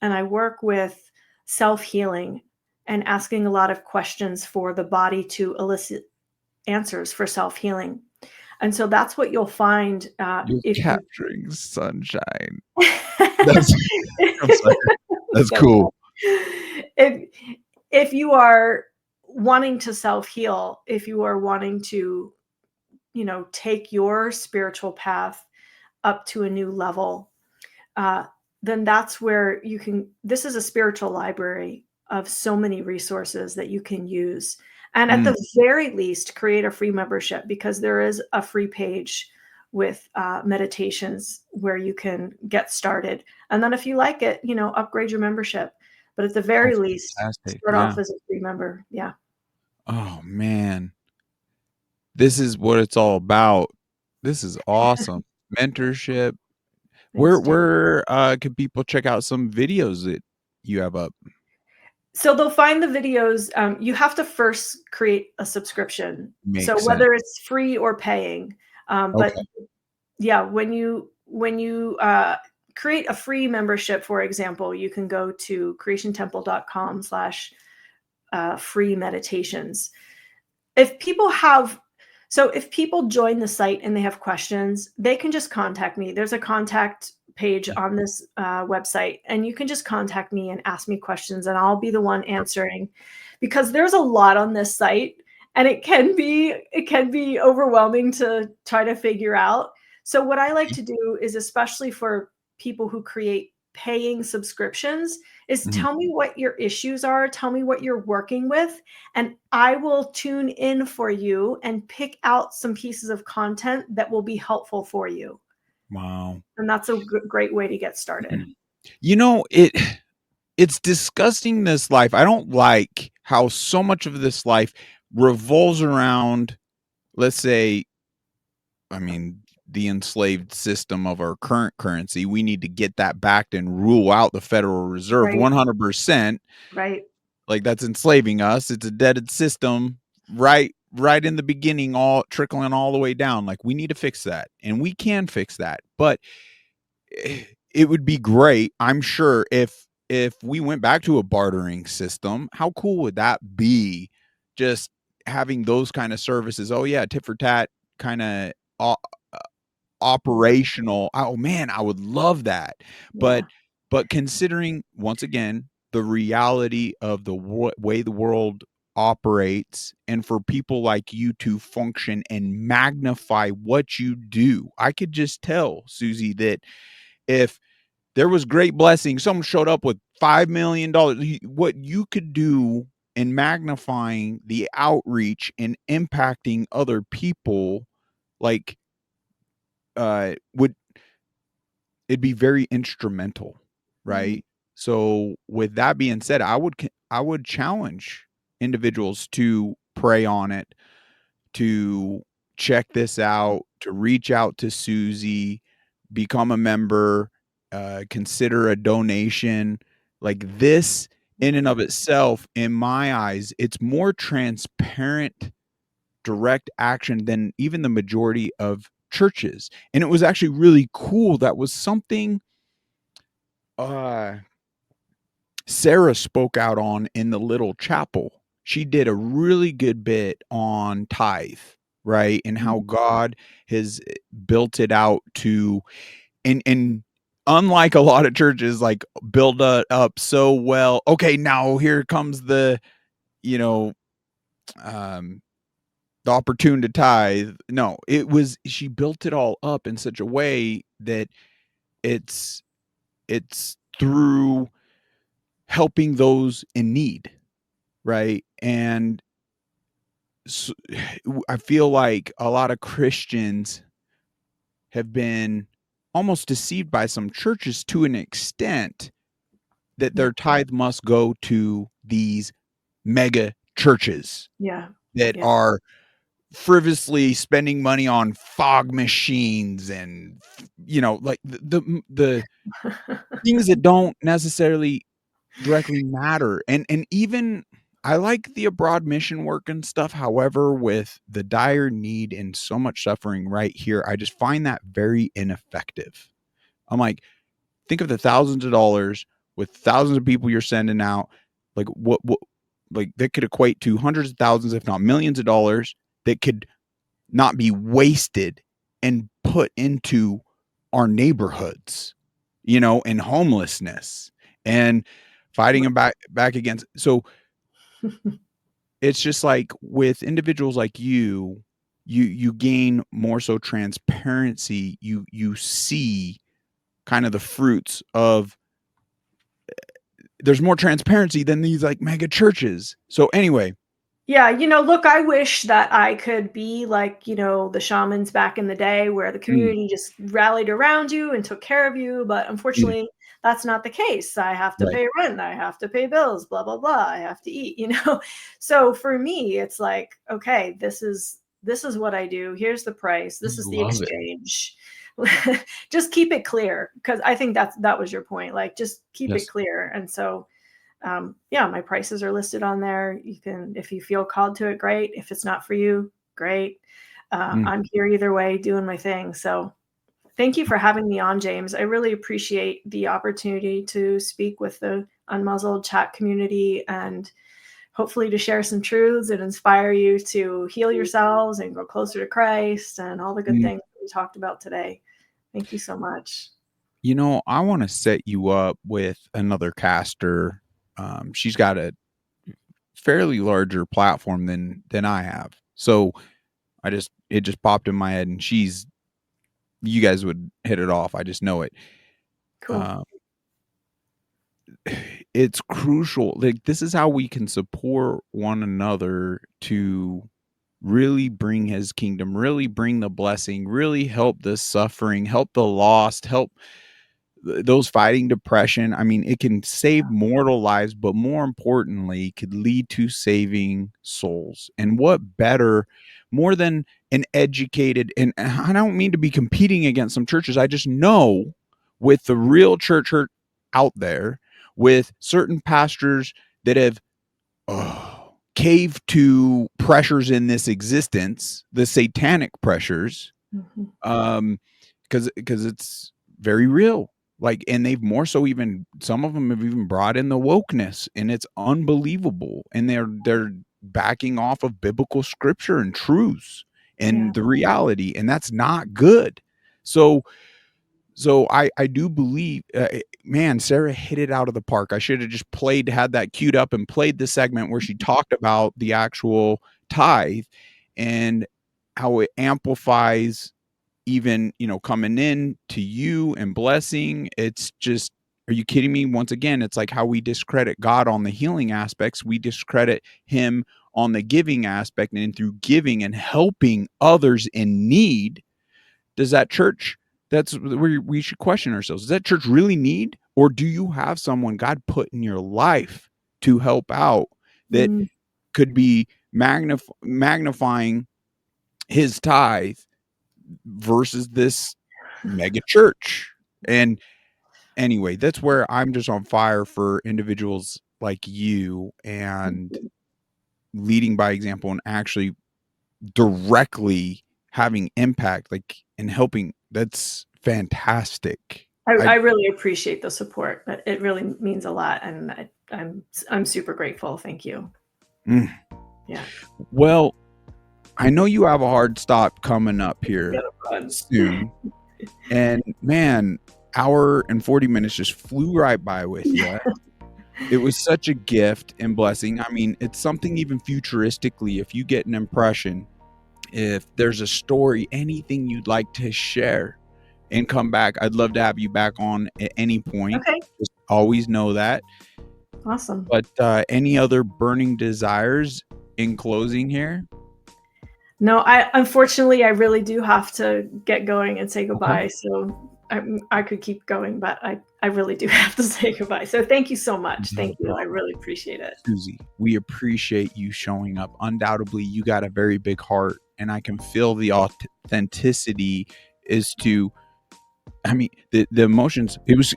And I work with self-healing and asking a lot of questions for the body to elicit answers for self-healing. And so that's what you'll find. You're capturing sunshine. That's cool. If you are wanting to self-heal, if you are wanting to, take your spiritual path up to a new level, then that's where you can. This is a spiritual library of so many resources that you can use. And at the very least, create a free membership, because there is a free page with meditations where you can get started. And then if you like it, upgrade your membership. But at the very least, start off as a free member. Yeah. Oh, man. This is what it's all about. This is awesome. Mentorship. Where can people check out some videos that you have up? So they'll find the videos. You have to first create a subscription. So whether it's free or paying, but yeah, when you create a free membership, for example, you can go to creationtemple.com/free meditations. If people join the site and they have questions, they can just contact me. There's a contact page on this website, and you can just contact me and ask me questions, and I'll be the one answering, because there's a lot on this site and it can be overwhelming to try to figure out. So what I like to do is, especially for people who create paying subscriptions, is tell me what your issues are, tell me what you're working with, and I will tune in for you and pick out some pieces of content that will be helpful for you. Wow. And that's a great way to get started. It's disgusting, this life. I don't like how so much of this life revolves around, let's say, the enslaved system of our current currency. We need to get that back and rule out the Federal Reserve 100%. Right. Like, that's enslaving us. It's a deaded system, right in the beginning, all trickling all the way down. Like, we need to fix that, and we can fix that. But it would be great, I'm sure, if we went back to a bartering system. How cool would that be? Just having those kind of services. Oh yeah, tit for tat kind of operational. Oh man, I would love that. Yeah. But considering once again the reality of the way the world operates, and for people like you to function and magnify what you do, I could just tell, Susie, that if there was great blessing, someone showed up with $5 million, what you could do in magnifying the outreach and impacting other people, like would it'd be very instrumental, Mhm. right? So with that being said, I would challenge individuals to pray on it, to check this out, to reach out to Susie, become a member, consider a donation. Like this in and of itself, in my eyes, it's more transparent, direct action than even the majority of churches. And it was actually really cool. That was something uh Sarah spoke out on in the little chapel. She did a really good bit on tithe, right? And how Mhm. God has built it out to, and unlike a lot of churches, like build it up so well. Okay, now here comes the, you know, um the opportunity to tithe. No, it was, she built it all up in such a way that it's it's through helping those in need, right? And so, I feel like a lot of Christians have been almost deceived by some churches to an extent that Yeah. their tithe must go to these mega churches Yeah. that Yeah. are frivolously spending money on fog machines and, like the things that don't necessarily directly matter. And even I like the abroad mission work and stuff. However, with the dire need and so much suffering right here, I just find that very ineffective. I'm like, think of the thousands of dollars with thousands of people you're sending out. Like what like that could equate to hundreds of thousands, if not millions of dollars that could not be wasted and put into our neighborhoods, and homelessness and fighting Right. them back against. So it's just like with individuals like you gain more so transparency. You see kind of the fruits of, there's more transparency than these like mega churches. So anyway, Yeah, look, I wish that I could be like, the shamans back in the day where the mm, community just rallied around you and took care of you, but mm, unfortunately, that's not the case. I have to right, pay rent, I have to pay bills, blah blah blah. I have to eat. So for me, it's like, okay, this is what I do. Here's the price. This is the love it. exchange. Just keep it clear because I think that was your point. Like just keep it Yes. clear. And so yeah, my prices are listed on there. You can, if you feel called to it, great. If it's not for you, great. Mm. I'm here either way doing my thing. So thank you for having me on, James. I really appreciate the opportunity to speak with the Unmuzzled chat community and hopefully to share some truths and inspire you to heal yourselves and go closer to Christ and all the good Mm. things we talked about today. Thank you so much. I want to set you up with another caster. She's got a fairly larger platform than I have. So it just popped in my head, and you guys would hit it off. I just know it. Cool. Um, it's crucial. Like this is how we can support one another to really bring his kingdom, really bring the blessing, really help the suffering, help the lost, help those fighting depression. I mean, it can save mortal lives, but more importantly, could lead to saving souls. And what better, more than an educated, and I don't mean to be competing against some churches. I just know with the real church hurt out there, with certain pastors that have caved to pressures in this existence, the satanic pressures, Mhm. um because it's very real, like, and they've more so, even some of them have even brought in the wokeness, and it's unbelievable, and they're backing off of biblical scripture and truths Yeah. and the reality, and that's not good. So I do believe, man, Sarah hit it out of the park. I should have just had that queued up and played the segment where she talked about the actual tithe and how it amplifies even, coming in to you and blessing. It's just, are you kidding me? Once again, it's like how we discredit God on the healing aspects. We discredit him on the giving aspect, and through giving and helping others in need, does that church, that's where we should question ourselves. Does that church really need, or do you have someone God put in your life to help out that Mm. could be magnifying his tithe versus this mega church? And anyway, that's where I'm just on fire for individuals like you and leading by example and actually directly having impact, like, and helping. That's fantastic. I really appreciate the support. It really means a lot, and I'm super grateful. Thank you. Yeah. Well, I know you have a hard stop coming up here soon, and man, hour and 40 minutes just flew right by with you. It was such a gift and blessing. I mean, it's something even futuristically, if you get an impression, if there's a story, anything you'd like to share and come back, I'd love to have you back on at any point. Okay. Just always know that. Awesome. But any other burning desires in closing here? No, unfortunately I really do have to get going and say goodbye. Okay. So I could keep going, but I really do have to say goodbye. So thank you so much. Thank you. I really appreciate it. Susie, we appreciate you showing up. Undoubtedly, you got a very big heart, and I can feel the authenticity is to, I mean, the emotions, it was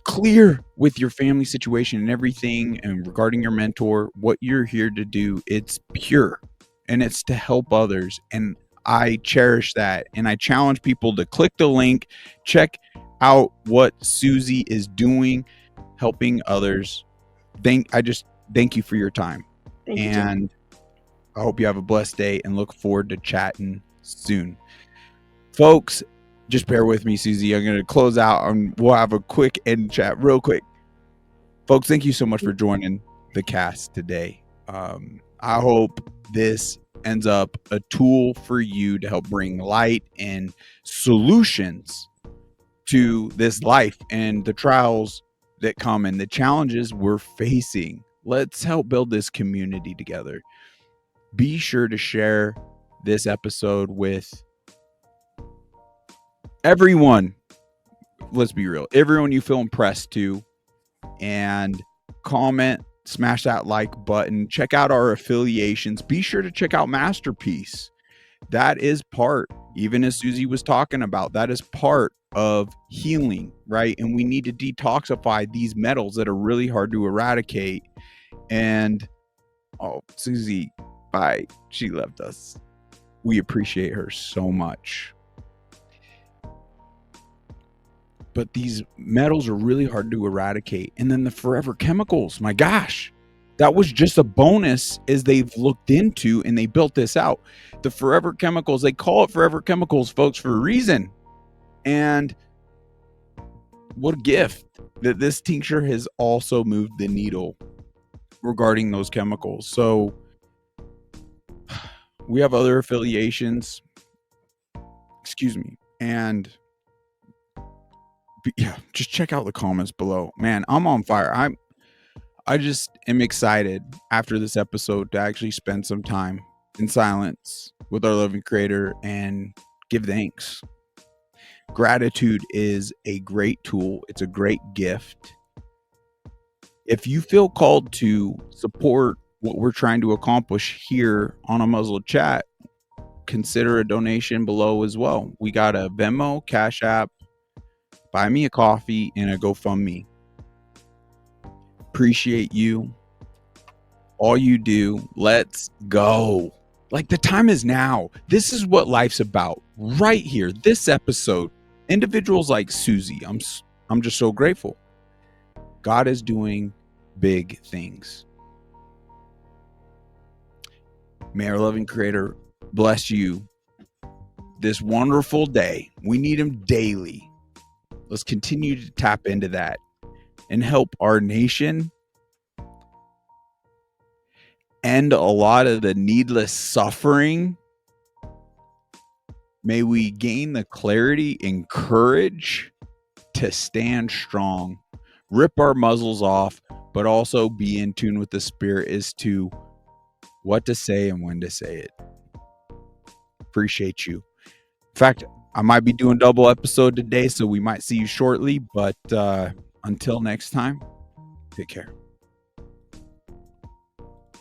clear with your family situation and everything, and regarding your mentor, what you're here to do, it's pure and it's to help others. And I cherish that. And I challenge people to click the link, check out what Susie is doing, helping others. I just thank you for your time. Thank you, and I hope you have a blessed day and look forward to chatting soon. Folks, just bear with me, Susie. I'm going to close out and we'll have a quick end chat real quick. Folks, thank you so much for joining the cast today. I hope this ends up a tool for you to help bring light and solutions to this life and the trials that come and the challenges we're facing. Let's help build this community together. Be sure to share this episode with everyone. Let's be real. Everyone you feel impressed to, and comment, smash that like button. Check out our affiliations. Be sure to check out Masterpiece. That is part, even as Susie was talking about, that is part of healing, right? And we need to detoxify these metals that are really hard to eradicate. And Susie, bye. She left us. We appreciate her so much. But these metals are really hard to eradicate. And then the forever chemicals, my gosh, that was just a bonus as they've looked into and they built this out. The forever chemicals, they call it forever chemicals, folks, for a reason. And what a gift that this tincture has also moved the needle regarding those chemicals. So we have other affiliations, and yeah, just check out the comments below. Man, I'm on fire. I just am excited after this episode to actually spend some time in silence with our loving creator and give thanks. Gratitude is a great tool. It's a great gift. If you feel called to support what we're trying to accomplish here on UNMUZZLED Chat, consider a donation below as well. We got a Venmo, Cash App, Buy Me a Coffee, and a GoFundMe. Appreciate you. All you do. Let's go. Like, the time is now. This is what life's about. Right here. This episode. Individuals like Susie. I'm just so grateful. God is doing big things. May our loving creator bless you this wonderful day. We need him daily. Let's continue to tap into that and help our nation end a lot of the needless suffering. May we gain the clarity and courage to stand strong, rip our muzzles off, but also be in tune with the Spirit as to what to say and when to say it. Appreciate you. In fact, I might be doing double episode today, so we might see you shortly, but until next time, take care.